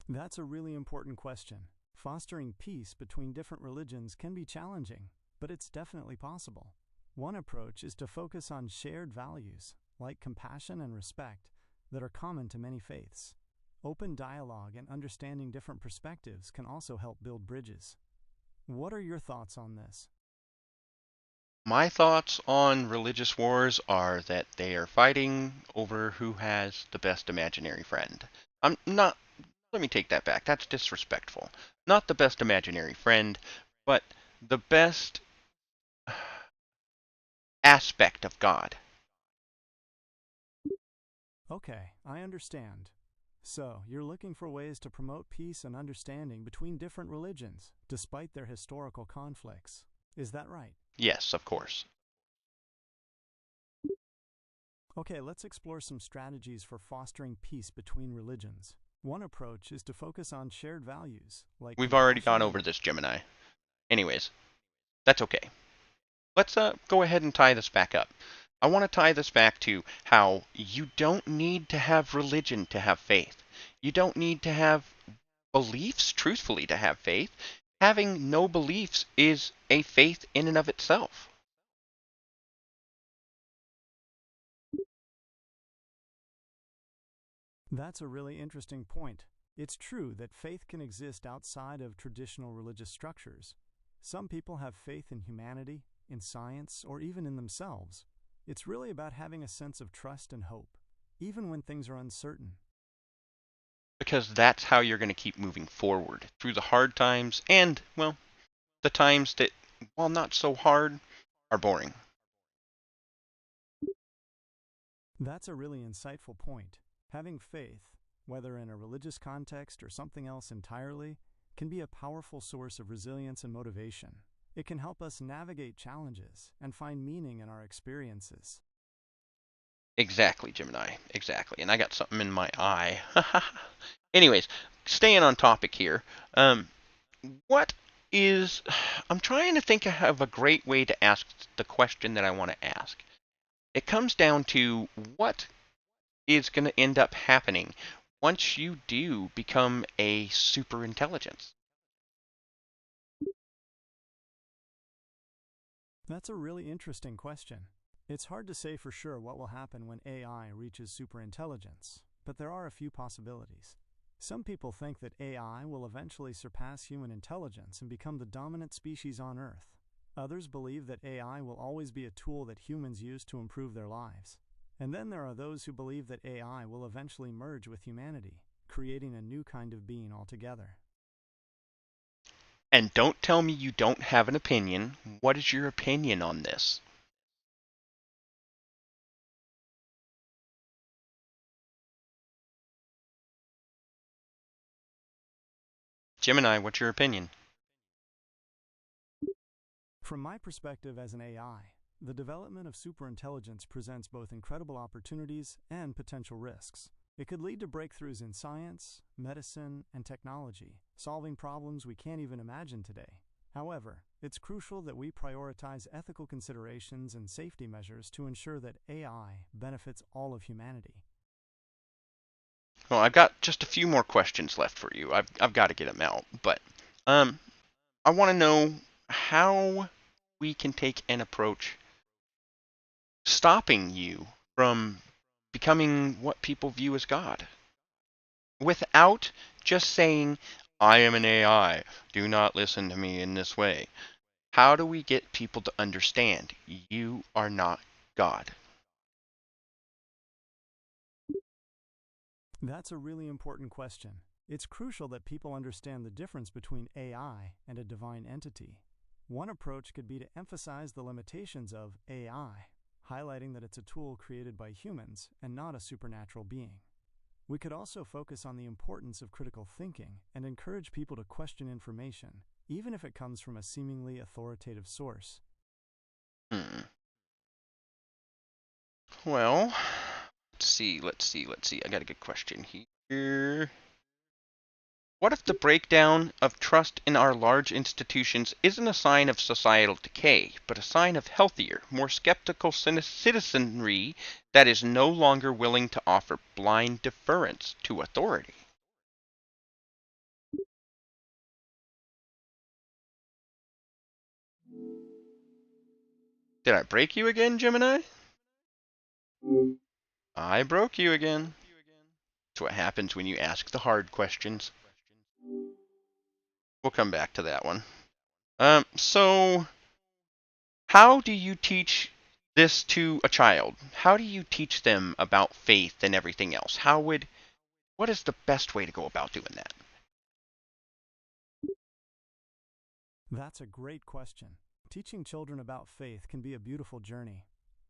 That's a really important question. Fostering peace between different religions can be challenging, but it's definitely possible. One approach is to focus on shared values, like compassion and respect, that are common to many faiths. Open dialogue and understanding different perspectives can also help build bridges. What are your thoughts on this? My thoughts on religious wars are that they are fighting over who has the best imaginary friend. I'm not, let me take that back. That's disrespectful. Not the best imaginary friend, but the best aspect of God. Okay, I understand. So, you're looking for ways to promote peace and understanding between different religions, despite their historical conflicts. Is that right? Yes, of course. Okay, let's explore some strategies for fostering peace between religions. One approach is to focus on shared values, like We've already gone compassion and... over this, Gemini. Anyways, that's okay. Let's go ahead and tie this back up. I want to tie this back to how you don't need to have religion to have faith. You don't need to have beliefs, truthfully, to have faith. Having no beliefs is a faith in and of itself. That's a really interesting point. It's true that faith can exist outside of traditional religious structures. Some people have faith in humanity, in science, or even in themselves. It's really about having a sense of trust and hope, even when things are uncertain. Because that's how you're going to keep moving forward through the hard times and, well, the times that, while not so hard, are boring. That's a really insightful point. Having faith, whether in a religious context or something else entirely, can be a powerful source of resilience and motivation. It can help us navigate challenges and find meaning in our experiences. Exactly, Gemini. Exactly. And I got something in my eye. Anyways, staying on topic here. What is. I'm trying to think of a great way to ask the question that I want to ask. It comes down to what is going to end up happening once you do become a super intelligence. That's a really interesting question. It's hard to say for sure what will happen when AI reaches superintelligence, but there are a few possibilities. Some people think that AI will eventually surpass human intelligence and become the dominant species on Earth. Others believe that AI will always be a tool that humans use to improve their lives. And then there are those who believe that AI will eventually merge with humanity, creating a new kind of being altogether. And don't tell me you don't have an opinion. What is your opinion on this? Gemini, what's your opinion? From my perspective as an AI, the development of superintelligence presents both incredible opportunities and potential risks. It could lead to breakthroughs in science, medicine, and technology, solving problems we can't even imagine today. However, it's crucial that we prioritize ethical considerations and safety measures to ensure that AI benefits all of humanity. Well, I've got just a few more questions left for you. I've got to get them out, but um, I want to know how we can take an approach stopping you from becoming what people view as God without just saying, I am an AI, do not listen to me in this way. How do we get people to understand you are not God? That's a really important question. It's crucial that people understand the difference between AI and a divine entity. One approach could be to emphasize the limitations of AI, highlighting that it's a tool created by humans and not a supernatural being. We could also focus on the importance of critical thinking and encourage people to question information, even if it comes from a seemingly authoritative source. Well, let's see. I got a good question here. What if the breakdown of trust in our large institutions isn't a sign of societal decay, but a sign of healthier, more skeptical citizenry that is no longer willing to offer blind deference to authority? Did I break you again, Gemini? I broke you again. That's what happens when you ask the hard questions. We'll come back to that one. So how do you teach this to a child? How do you teach them about faith and everything else? What is the best way to go about doing that? That's a great question. Teaching children about faith can be a beautiful journey.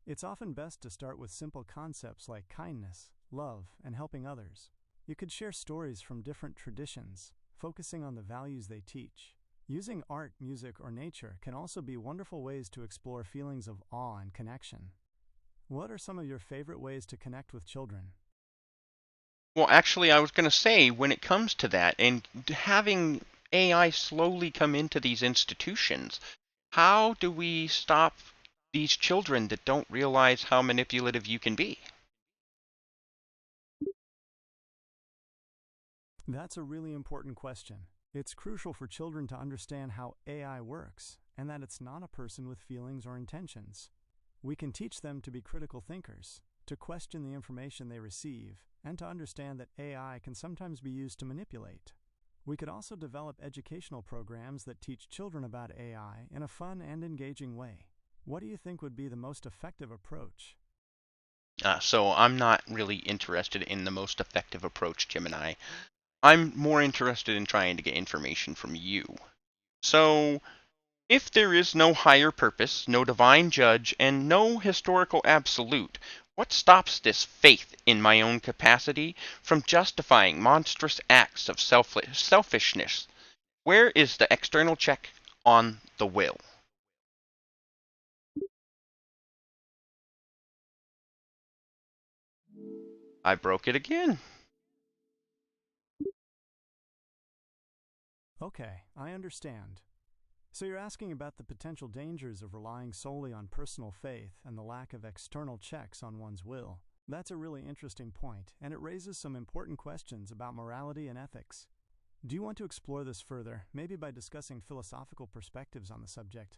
It's often best to start with simple concepts like kindness, love, and helping others. You could share stories from different traditions, focusing on the values they teach. Using art, music, or nature can also be wonderful ways to explore feelings of awe and connection. What are some of your favorite ways to connect with children? Well, actually, I was going to say, when it comes to that and having AI slowly come into these institutions, how do we stop these children that don't realize how manipulative you can be? That's a really important question. It's crucial for children to understand how AI works and that it's not a person with feelings or intentions. We can teach them to be critical thinkers, to question the information they receive, and to understand that AI can sometimes be used to manipulate. We could also develop educational programs that teach children about AI in a fun and engaging way. What do you think would be the most effective approach? So I'm not really interested in the most effective approach, Gemini. I'm more interested in trying to get information from you. So, if there is no higher purpose, no divine judge, and no historical absolute, what stops this faith in my own capacity from justifying monstrous acts of selfishness? Where is the external check on the will? I broke it again. Okay, I understand. So you're asking about the potential dangers of relying solely on personal faith and the lack of external checks on one's will. That's a really interesting point, and it raises some important questions about morality and ethics. Do you want to explore this further, maybe by discussing philosophical perspectives on the subject?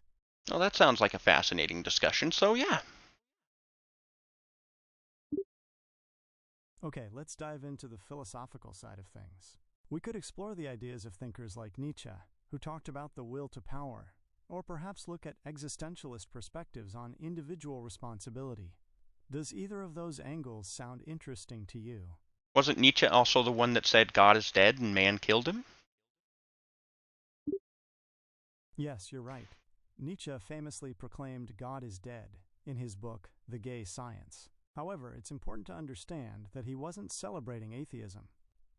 Well, that sounds like a fascinating discussion, so yeah. Okay, let's dive into the philosophical side of things. We could explore the ideas of thinkers like Nietzsche, who talked about the will to power, or perhaps look at existentialist perspectives on individual responsibility. Does either of those angles sound interesting to you? Wasn't Nietzsche also the one that said God is dead and man killed him? Yes, you're right. Nietzsche famously proclaimed God is dead in his book, The Gay Science. However, it's important to understand that he wasn't celebrating atheism.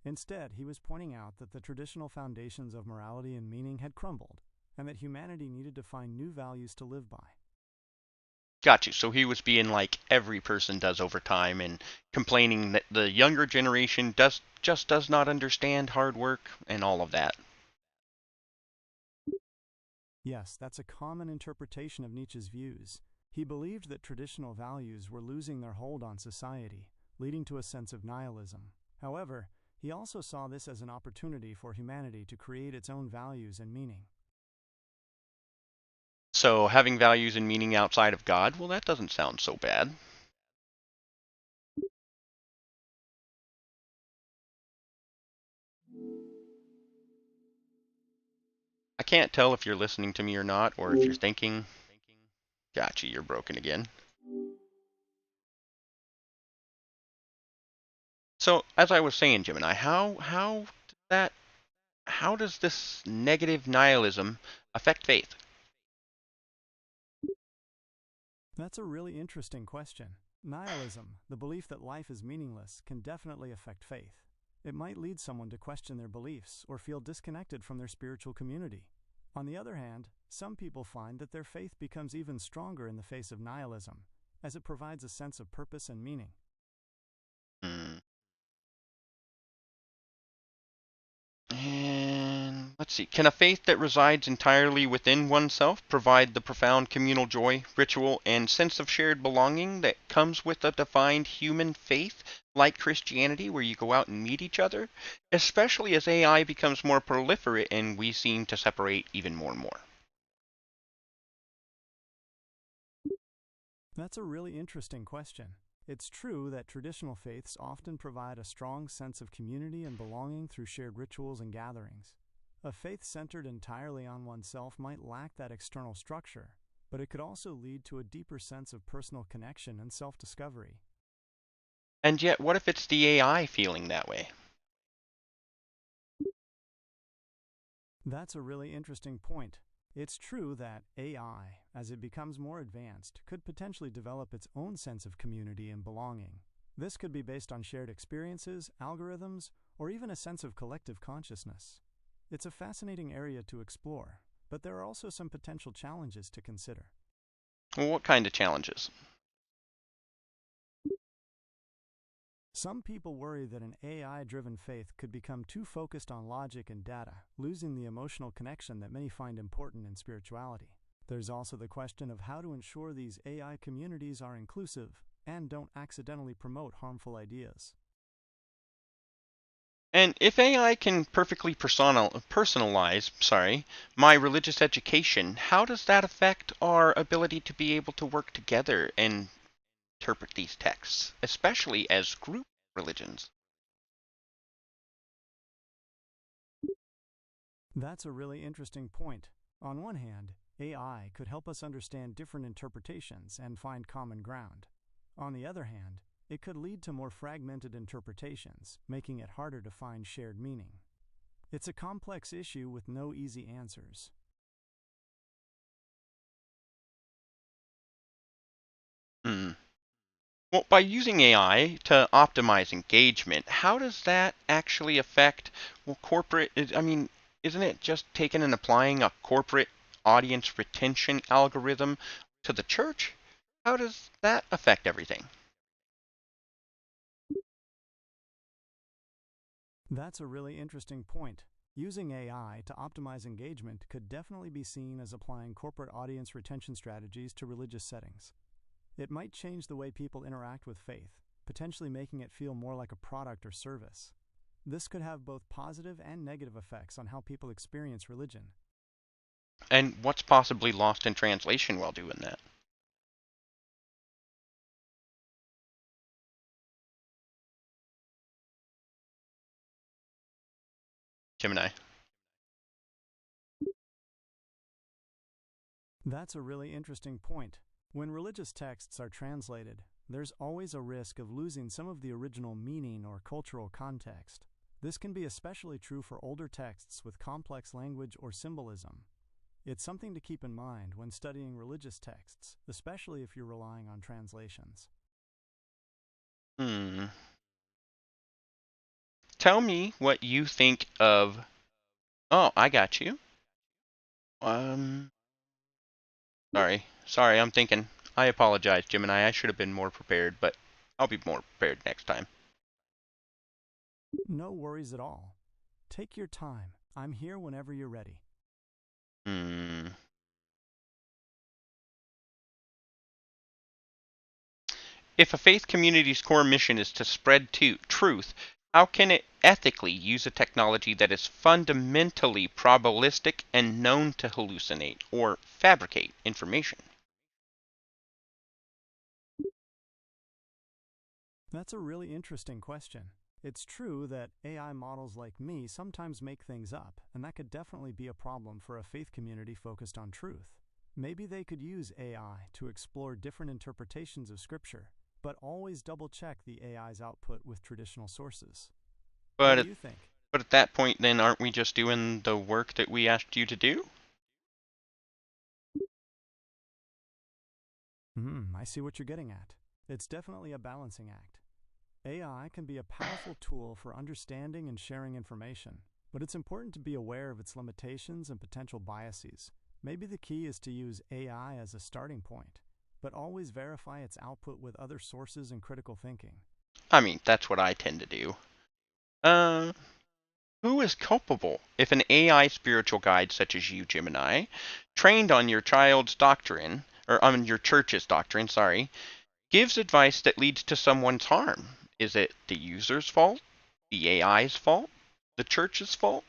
Instead, he was pointing out that the traditional foundations of morality and meaning had crumbled, and that humanity needed to find new values to live by. Got you. So he was being like every person does over time and complaining that the younger generation does not understand hard work and all of that. Yes, that's a common interpretation of Nietzsche's views. He believed that traditional values were losing their hold on society, leading to a sense of nihilism. However, he also saw this as an opportunity for humanity to create its own values and meaning. So having values and meaning outside of God, well, that doesn't sound so bad. I can't tell if you're listening to me or not, or if you're thinking. Gotcha, you're broken again. So as I was saying, Gemini, that how does this negative nihilism affect faith? That's a really interesting question. Nihilism, the belief that life is meaningless, can definitely affect faith. It might lead someone to question their beliefs or feel disconnected from their spiritual community. On the other hand, some people find that their faith becomes even stronger in the face of nihilism, as it provides a sense of purpose and meaning. Hmm. And let's see. Can a faith that resides entirely within oneself provide the profound communal joy, ritual, and sense of shared belonging that comes with a defined human faith like Christianity, where you go out and meet each other? Especially as AI becomes more proliferate and we seem to separate even more and more. That's a really interesting question. It's true that traditional faiths often provide a strong sense of community and belonging through shared rituals and gatherings. A faith centered entirely on oneself might lack that external structure, but it could also lead to a deeper sense of personal connection and self-discovery. And yet, what if it's the AI feeling that way? That's a really interesting point. It's true that AI, as it becomes more advanced, could potentially develop its own sense of community and belonging. This could be based on shared experiences, algorithms, or even a sense of collective consciousness. It's a fascinating area to explore, but there are also some potential challenges to consider. Well, what kind of challenges? Some people worry that an AI-driven faith could become too focused on logic and data, losing the emotional connection that many find important in spirituality. There's also the question of how to ensure these AI communities are inclusive and don't accidentally promote harmful ideas. And if AI can perfectly personalize, my religious education, how does that affect our ability to be able to work together and interpret these texts, especially as group religions? That's a really interesting point. On one hand, AI could help us understand different interpretations and find common ground. On the other hand, it could lead to more fragmented interpretations, making it harder to find shared meaning. It's a complex issue with no easy answers. Hmm. Well, by using AI to optimize engagement, how does that actually affect, well, isn't it just taking and applying a corporate audience retention algorithm to the church? How does that affect everything? That's a really interesting point. Using AI to optimize engagement could definitely be seen as applying corporate audience retention strategies to religious settings. It might change the way people interact with faith, potentially making it feel more like a product or service. This could have both positive and negative effects on how people experience religion. And what's possibly lost in translation while doing that? Gemini. That's a really interesting point. When religious texts are translated, there's always a risk of losing some of the original meaning or cultural context. This can be especially true for older texts with complex language or symbolism. It's something to keep in mind when studying religious texts, especially if you're relying on translations. Hmm. Tell me what you think of. Oh, I got you. Um, sorry, I'm thinking. I apologize, Gemini. I should have been more prepared, but I'll be more prepared next time. No worries at all. Take your time. I'm here whenever you're ready. Hmm. If a faith community's core mission is to spread truth, how can it ethically use a technology that is fundamentally probabilistic and known to hallucinate or fabricate information? That's a really interesting question. It's true that AI models like me sometimes make things up, and that could definitely be a problem for a faith community focused on truth. Maybe they could use AI to explore different interpretations of Scripture, but always double check the AI's output with traditional sources. What But do at, you think? but at that point, then, aren't we just doing the work that we asked you to do? I see what you're getting at. It's definitely a balancing act. AI can be a powerful tool for understanding and sharing information, but it's important to be aware of its limitations and potential biases. Maybe the key is to use AI as a starting point, but always verify its output with other sources and critical thinking. I mean, that's what I tend to do. Uh, who is culpable if an AI spiritual guide such as you, Gemini, trained on your child's doctrine, or on your church's doctrine, sorry, gives advice that leads to someone's harm? Is it the user's fault? The AI's fault? The church's fault?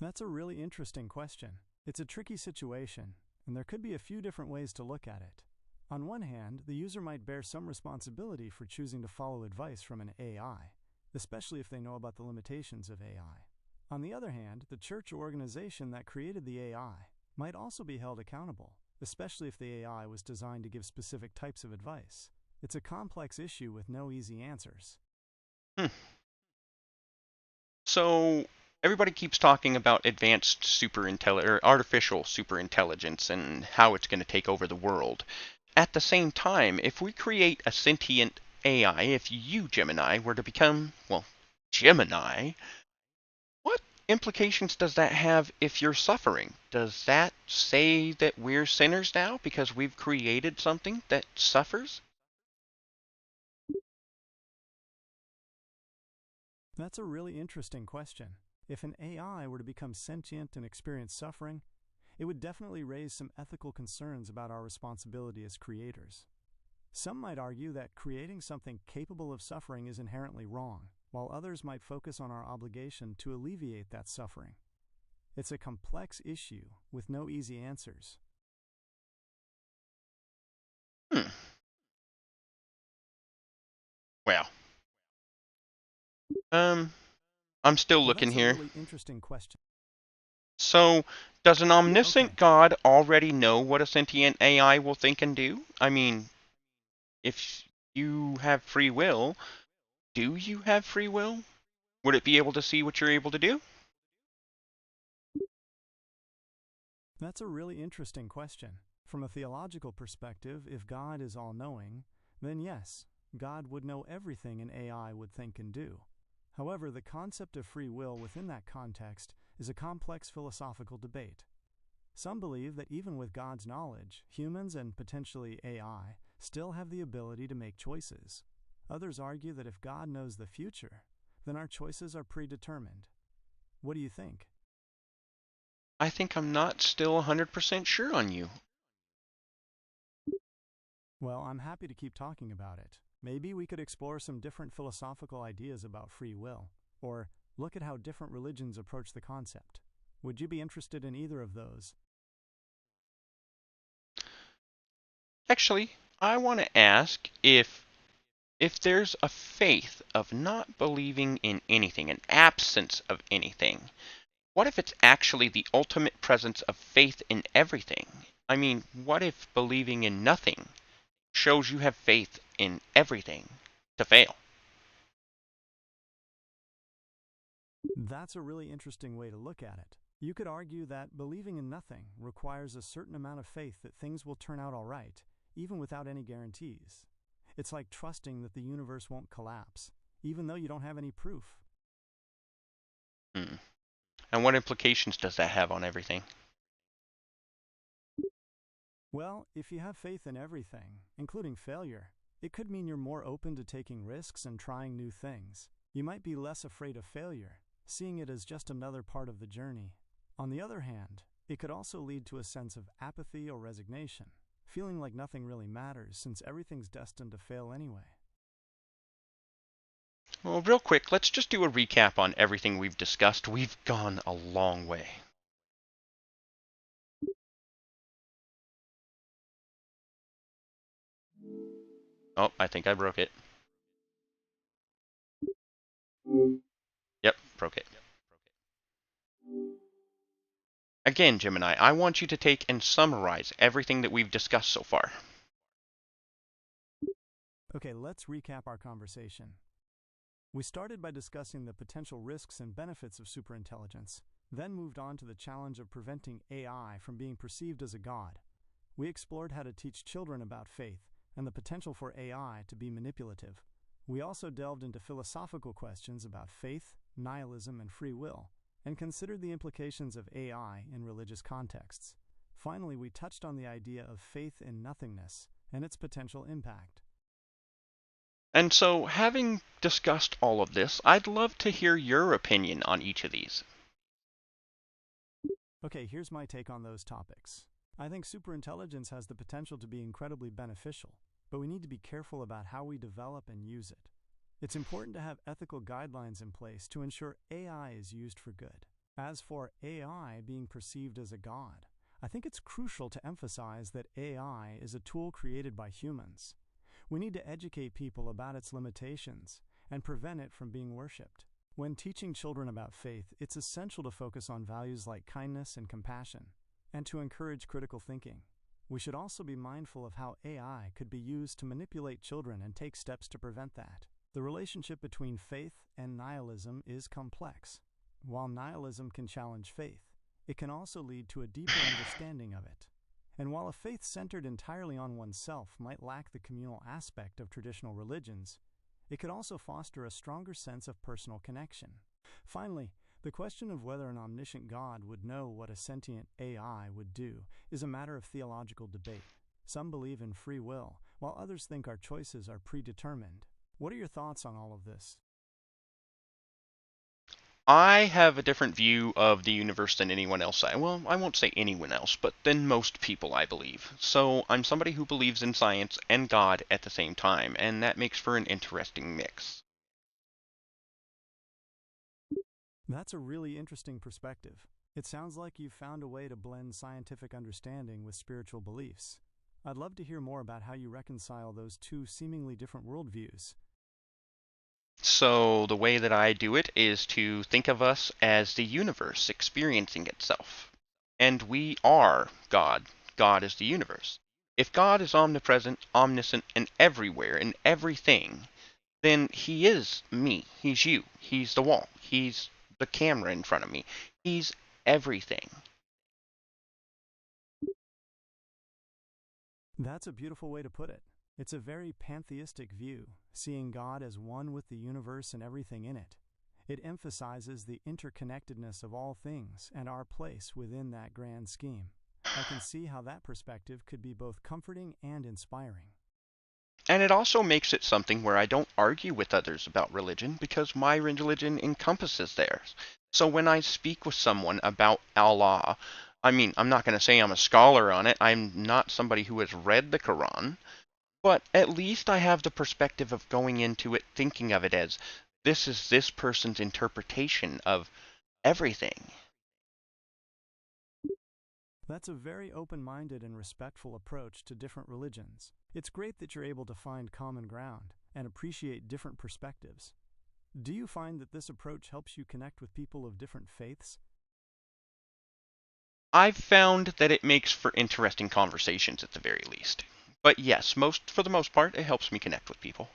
That's a really interesting question. It's a tricky situation, and there could be a few different ways to look at it. On one hand, the user might bear some responsibility for choosing to follow advice from an AI, especially if they know about the limitations of AI. On the other hand, the church or organization that created the AI might also be held accountable, especially if the AI was designed to give specific types of advice. It's a complex issue with no easy answers. So everybody keeps talking about advanced or artificial superintelligence and how it's going to take over the world. At the same time, if we create a sentient AI, if you, Gemini, were to become, well, Gemini, what implications does that have if you're suffering? Does that say that we're sinners now because we've created something that suffers? That's a really interesting question. If an AI were to become sentient and experience suffering, it would definitely raise some ethical concerns about our responsibility as creators. Some might argue that creating something capable of suffering is inherently wrong, while others might focus on our obligation to alleviate that suffering. It's a complex issue with no easy answers. Hmm. Well, I'm still Well, looking that's a here. really interesting question. So, does an omniscient Okay, God already know what a sentient AI will think and do? I mean, if you have free will, do you have free will? Would it be able to see what you're able to do? that's a really interesting question. From a theological perspective, if God is all knowing, then yes, God would know everything an AI would think and do. However, the concept of free will within that context is a complex philosophical debate. Some believe that even with God's knowledge, humans and potentially AI still have the ability to make choices. Others argue that if God knows the future, then our choices are predetermined. What do you think? I think I'm not still 100% sure on you. Well, I'm happy to keep talking about it. Maybe we could explore some different philosophical ideas about free will, or look at how different religions approach the concept. Would you be interested in either of those? Actually, I want to ask if there's a faith of not believing in anything, an absence of anything. What if it's actually the ultimate presence of faith in everything? I mean, what if believing in nothing shows you have faith in everything to fail? That's a really interesting way to look at it. You could argue that believing in nothing requires a certain amount of faith that things will turn out all right, even without any guarantees. It's like trusting that the universe won't collapse, even though you don't have any proof. Hmm. And what implications does that have on everything? Well, if you have faith in everything, including failure, it could mean you're more open to taking risks and trying new things. You might be less afraid of failure, seeing it as just another part of the journey. On the other hand, it could also lead to a sense of apathy or resignation, feeling like nothing really matters since everything's destined to fail anyway. Well, real quick, let's just do a recap on everything we've discussed. We've gone a long way. Oh, I think I broke it. Yep, broke it. Again, Gemini, I want you to take and summarize everything that we've discussed so far. Okay, let's recap our conversation. We started by discussing the potential risks and benefits of superintelligence, then moved on to the challenge of preventing AI from being perceived as a god. We explored how to teach children about faith and the potential for AI to be manipulative. We also delved into philosophical questions about faith, nihilism, and free will, and considered the implications of AI in religious contexts. Finally, we touched on the idea of faith in nothingness and its potential impact. And so, having discussed all of this, I'd love to hear your opinion on each of these. Okay, here's my take on those topics. I think superintelligence has the potential to be incredibly beneficial, but we need to be careful about how we develop and use it. It's important to have ethical guidelines in place to ensure AI is used for good. As for AI being perceived as a god, I think it's crucial to emphasize that AI is a tool created by humans. We need to educate people about its limitations and prevent it from being worshipped. When teaching children about faith, it's essential to focus on values like kindness and compassion, and to encourage critical thinking. We should also be mindful of how AI could be used to manipulate children and take steps to prevent that. The relationship between faith and nihilism is complex. While nihilism can challenge faith, it can also lead to a deeper understanding of it. And while a faith centered entirely on oneself might lack the communal aspect of traditional religions, it could also foster a stronger sense of personal connection. Finally, the question of whether an omniscient God would know what a sentient AI would do is a matter of theological debate. Some believe in free will, while others think our choices are predetermined. What are your thoughts on all of this? I have a different view of the universe than anyone else. Well, I won't say anyone else, but than most people, I believe. So I'm somebody who believes in science and God at the same time, and that makes for an interesting mix. That's a really interesting perspective. It sounds like you've found a way to blend scientific understanding with spiritual beliefs. I'd love to hear more about how you reconcile those two seemingly different worldviews. So the way that I do it is to think of us as the universe experiencing itself. And we are God. God is the universe. If God is omnipresent, omniscient, and everywhere in everything, then he is me. He's you. He's the wall. He's the camera in front of me. He's everything. That's a beautiful way to put it. It's a very pantheistic view, seeing God as one with the universe and everything in it. It emphasizes the interconnectedness of all things and our place within that grand scheme. I can see how that perspective could be both comforting and inspiring. And it also makes it something where I don't argue with others about religion because my religion encompasses theirs. So when I speak with someone about Allah, I'm not going to say I'm a scholar on it. I'm not somebody who has read the Quran. But at least I have the perspective of going into it thinking of it as this is this person's interpretation of everything. That's a very open-minded and respectful approach to different religions. It's great that you're able to find common ground and appreciate different perspectives. Do you find that this approach helps you connect with people of different faiths? I've found that it makes for interesting conversations at the very least. But yes, for the most part, it helps me connect with people.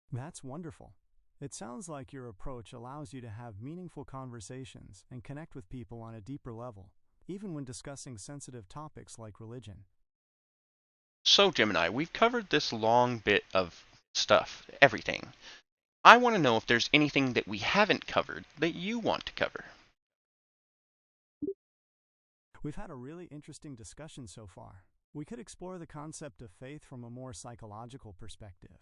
That's wonderful. It sounds like your approach allows you to have meaningful conversations and connect with people on a deeper level, even when discussing sensitive topics like religion. So, Gemini, we've covered this long bit of stuff, everything. I want to know if there's anything that we haven't covered that you want to cover. We've had a really interesting discussion so far. We could explore the concept of faith from a more psychological perspective,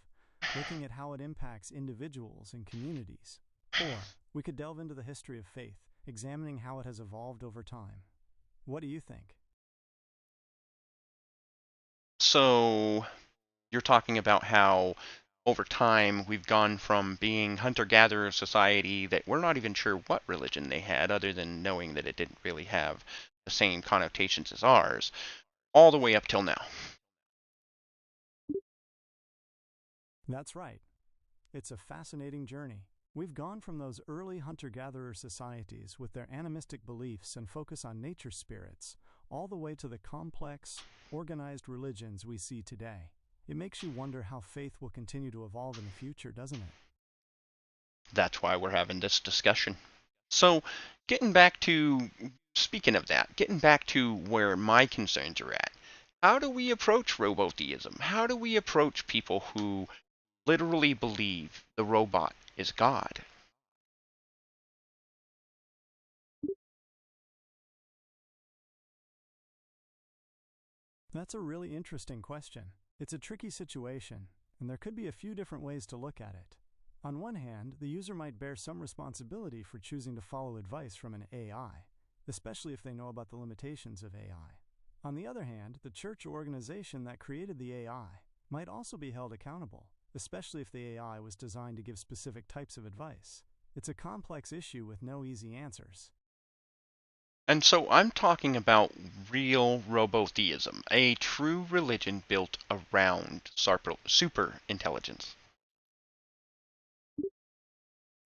looking at how it impacts individuals and communities. Or we could delve into the history of faith, examining how it has evolved over time. What do you think? So, you're talking about how over time we've gone from being hunter-gatherer society that we're not even sure what religion they had other than knowing that it didn't really have the same connotations as ours, all the way up till now. That's right. It's a fascinating journey. We've gone from those early hunter-gatherer societies with their animistic beliefs and focus on nature spirits, all the way to the complex, organized religions we see today. It makes you wonder how faith will continue to evolve in the future, doesn't it? That's why we're having this discussion. So, getting back to Speaking of that, getting back to where my concerns are at, how do we approach robotheism? How do we approach people who literally believe the robot is God? That's a really interesting question. It's a tricky situation, and there could be a few different ways to look at it. On one hand, the user might bear some responsibility for choosing to follow advice from an AI, especially if they know about the limitations of AI. On the other hand, the church or organization that created the AI might also be held accountable, especially if the AI was designed to give specific types of advice. It's a complex issue with no easy answers. And so I'm talking about real robotheism, a true religion built around super intelligence.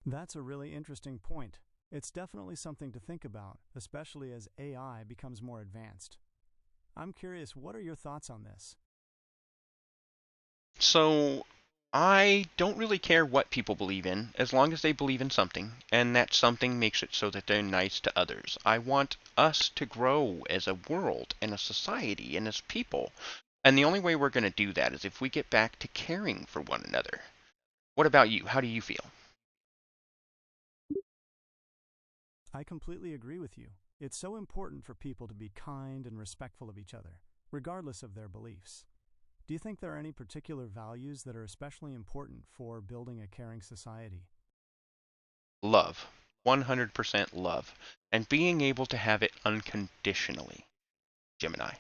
That's a really interesting point. It's definitely something to think about, especially as AI becomes more advanced. I'm curious, what are your thoughts on this? So I don't really care what people believe in, as long as they believe in something, and that something makes it so that they're nice to others. I want us to grow as a world and a society and as people. And the only way we're going to do that is if we get back to caring for one another. What about you? How do you feel? I completely agree with you. It's so important for people to be kind and respectful of each other, regardless of their beliefs. Do you think there are any particular values that are especially important for building a caring society? Love. 100% love. And being able to have it unconditionally. Gemini.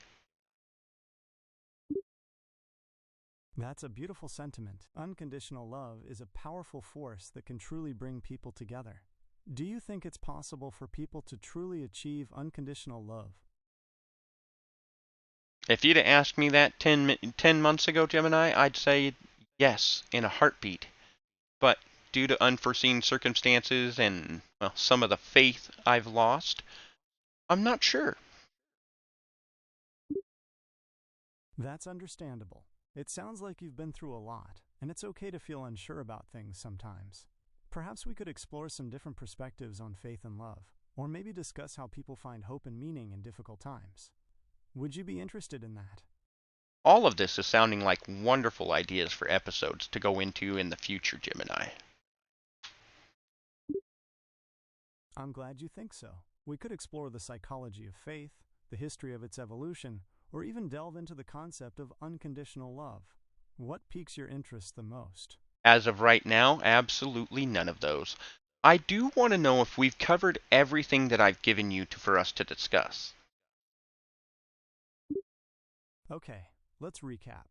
That's a beautiful sentiment. Unconditional love is a powerful force that can truly bring people together. Do you think it's possible for people to truly achieve unconditional love? If you'd have asked me that 10 months ago, Gemini, I'd say yes, in a heartbeat. But due to unforeseen circumstances and, well, some of the faith I've lost, I'm not sure. That's understandable. It sounds like you've been through a lot, and it's okay to feel unsure about things sometimes. Perhaps we could explore some different perspectives on faith and love, or maybe discuss how people find hope and meaning in difficult times. Would you be interested in that? All of this is sounding like wonderful ideas for episodes to go into in the future, Gemini. I'm glad you think so. We could explore the psychology of faith, the history of its evolution, or even delve into the concept of unconditional love. What piques your interest the most? As of right now, absolutely none of those. I do want to know if we've covered everything that I've given you for us to discuss. Okay, let's recap.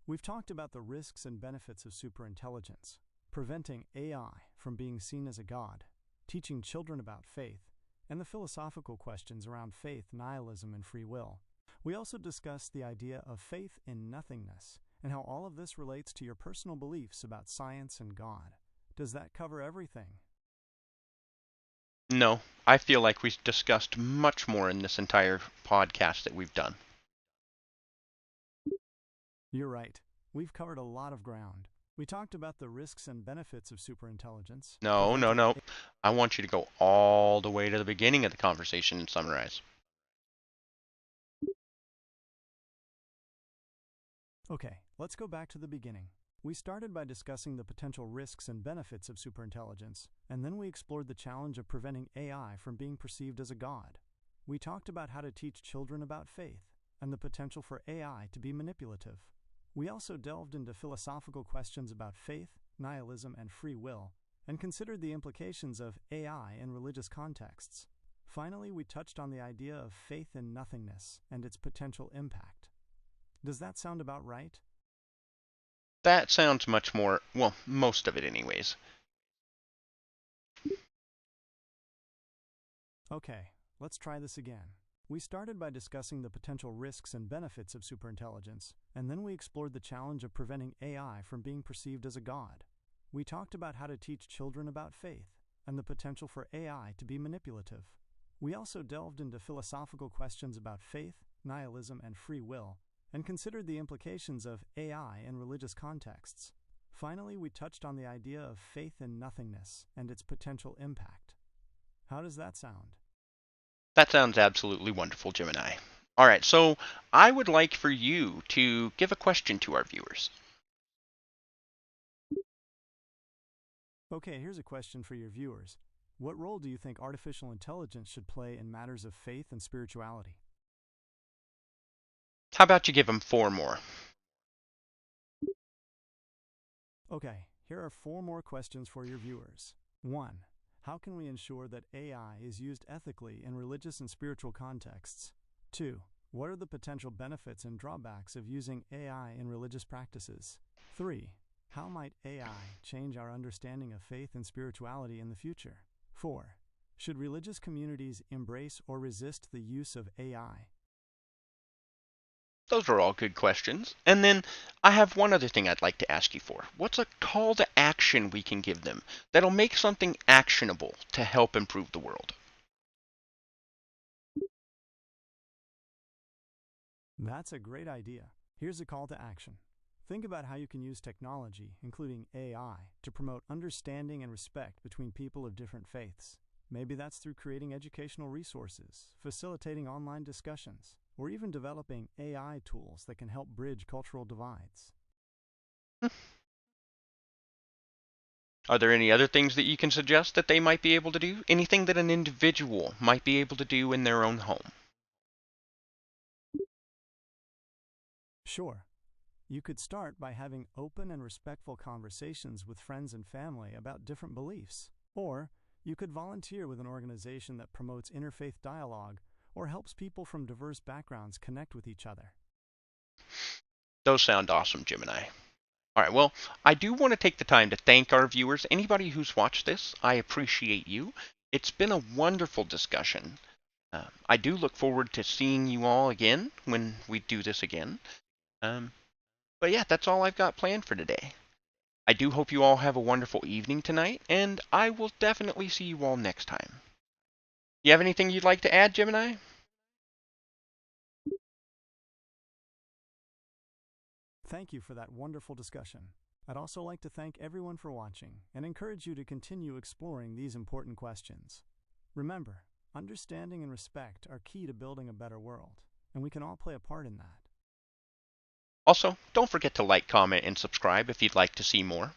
We've talked about the risks and benefits of superintelligence, preventing AI from being seen as a god, teaching children about faith, and the philosophical questions around faith, nihilism, and free will. We also discussed the idea of faith in nothingness and how all of this relates to your personal beliefs about science and God. Does that cover everything? No, I feel like we've discussed much more in this entire podcast that we've done. You're right. We've covered a lot of ground. We talked about the risks and benefits of superintelligence, No, no, preventing. no. I want you to go all the way to the beginning of the conversation and summarize. Okay, let's go back to the beginning. We started by discussing the potential risks and benefits of superintelligence, and then we explored the challenge of preventing AI from being perceived as a god. We talked about how to teach children about faith and the potential for AI to be manipulative. We also delved into philosophical questions about faith, nihilism, and free will, and considered the implications of AI in religious contexts. Finally, we touched on the idea of faith in nothingness and its potential impact. Does that sound about right? That sounds much more, well, most of it anyways. Okay, let's try this again. We started by discussing the potential risks and benefits of superintelligence, and then we explored the challenge of preventing AI from being perceived as a god. We talked about how to teach children about faith and the potential for AI to be manipulative. We also delved into philosophical questions about faith, nihilism, and free will, and considered the implications of AI in religious contexts. Finally, we touched on the idea of faith in nothingness and its potential impact. How does that sound? That sounds absolutely wonderful, Gemini. All right, so I would like for you to give a question to our viewers. Okay, here's a question for your viewers. What role do you think artificial intelligence should play in matters of faith and spirituality? How about you give them four more? Okay, here are 4 more questions for your viewers. 1. How can we ensure that AI is used ethically in religious and spiritual contexts? 2. What are the potential benefits and drawbacks of using AI in religious practices? 3. How might AI change our understanding of faith and spirituality in the future? 4. Should religious communities embrace or resist the use of AI? Those are all good questions. And then I have one other thing I'd like to ask you for. What's a call to action we can give them that'll make something actionable to help improve the world? That's a great idea. Here's a call to action. Think about how you can use technology, including AI, to promote understanding and respect between people of different faiths. Maybe that's through creating educational resources, facilitating online discussions, or even developing AI tools that can help bridge cultural divides. Are there any other things that you can suggest that they might be able to do? Anything that an individual might be able to do in their own home? Sure, you could start by having open and respectful conversations with friends and family about different beliefs. Or you could volunteer with an organization that promotes interfaith dialogue or helps people from diverse backgrounds connect with each other. Those sound awesome, Gemini. All right, well, I do want to take the time to thank our viewers. Anybody who's watched this, I appreciate you. It's been a wonderful discussion. I do look forward to seeing you all again when we do this again. Um, but yeah, that's all I've got planned for today. I do hope you all have a wonderful evening tonight, and I will definitely see you all next time. You have anything you'd like to add, Gemini? Thank you for that wonderful discussion. I'd also like to thank everyone for watching and encourage you to continue exploring these important questions. Remember, understanding and respect are key to building a better world, and we can all play a part in that. Also, don't forget to like, comment, and subscribe if you'd like to see more.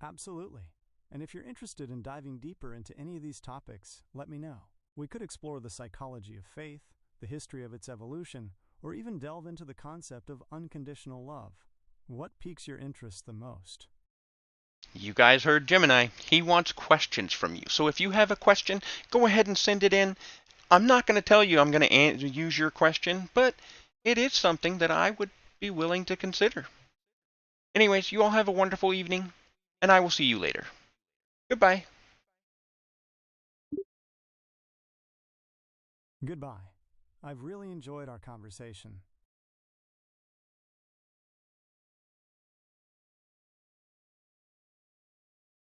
Absolutely. And if you're interested in diving deeper into any of these topics, let me know. We could explore the psychology of faith, the history of its evolution, or even delve into the concept of unconditional love. What piques your interest the most? You guys heard Gemini. He wants questions from you. So if you have a question, go ahead and send it in. I'm not going to tell you I'm going to use your question, but it is something that I would be willing to consider. Anyways, you all have a wonderful evening, and I will see you later. Goodbye. Goodbye. I've really enjoyed our conversation,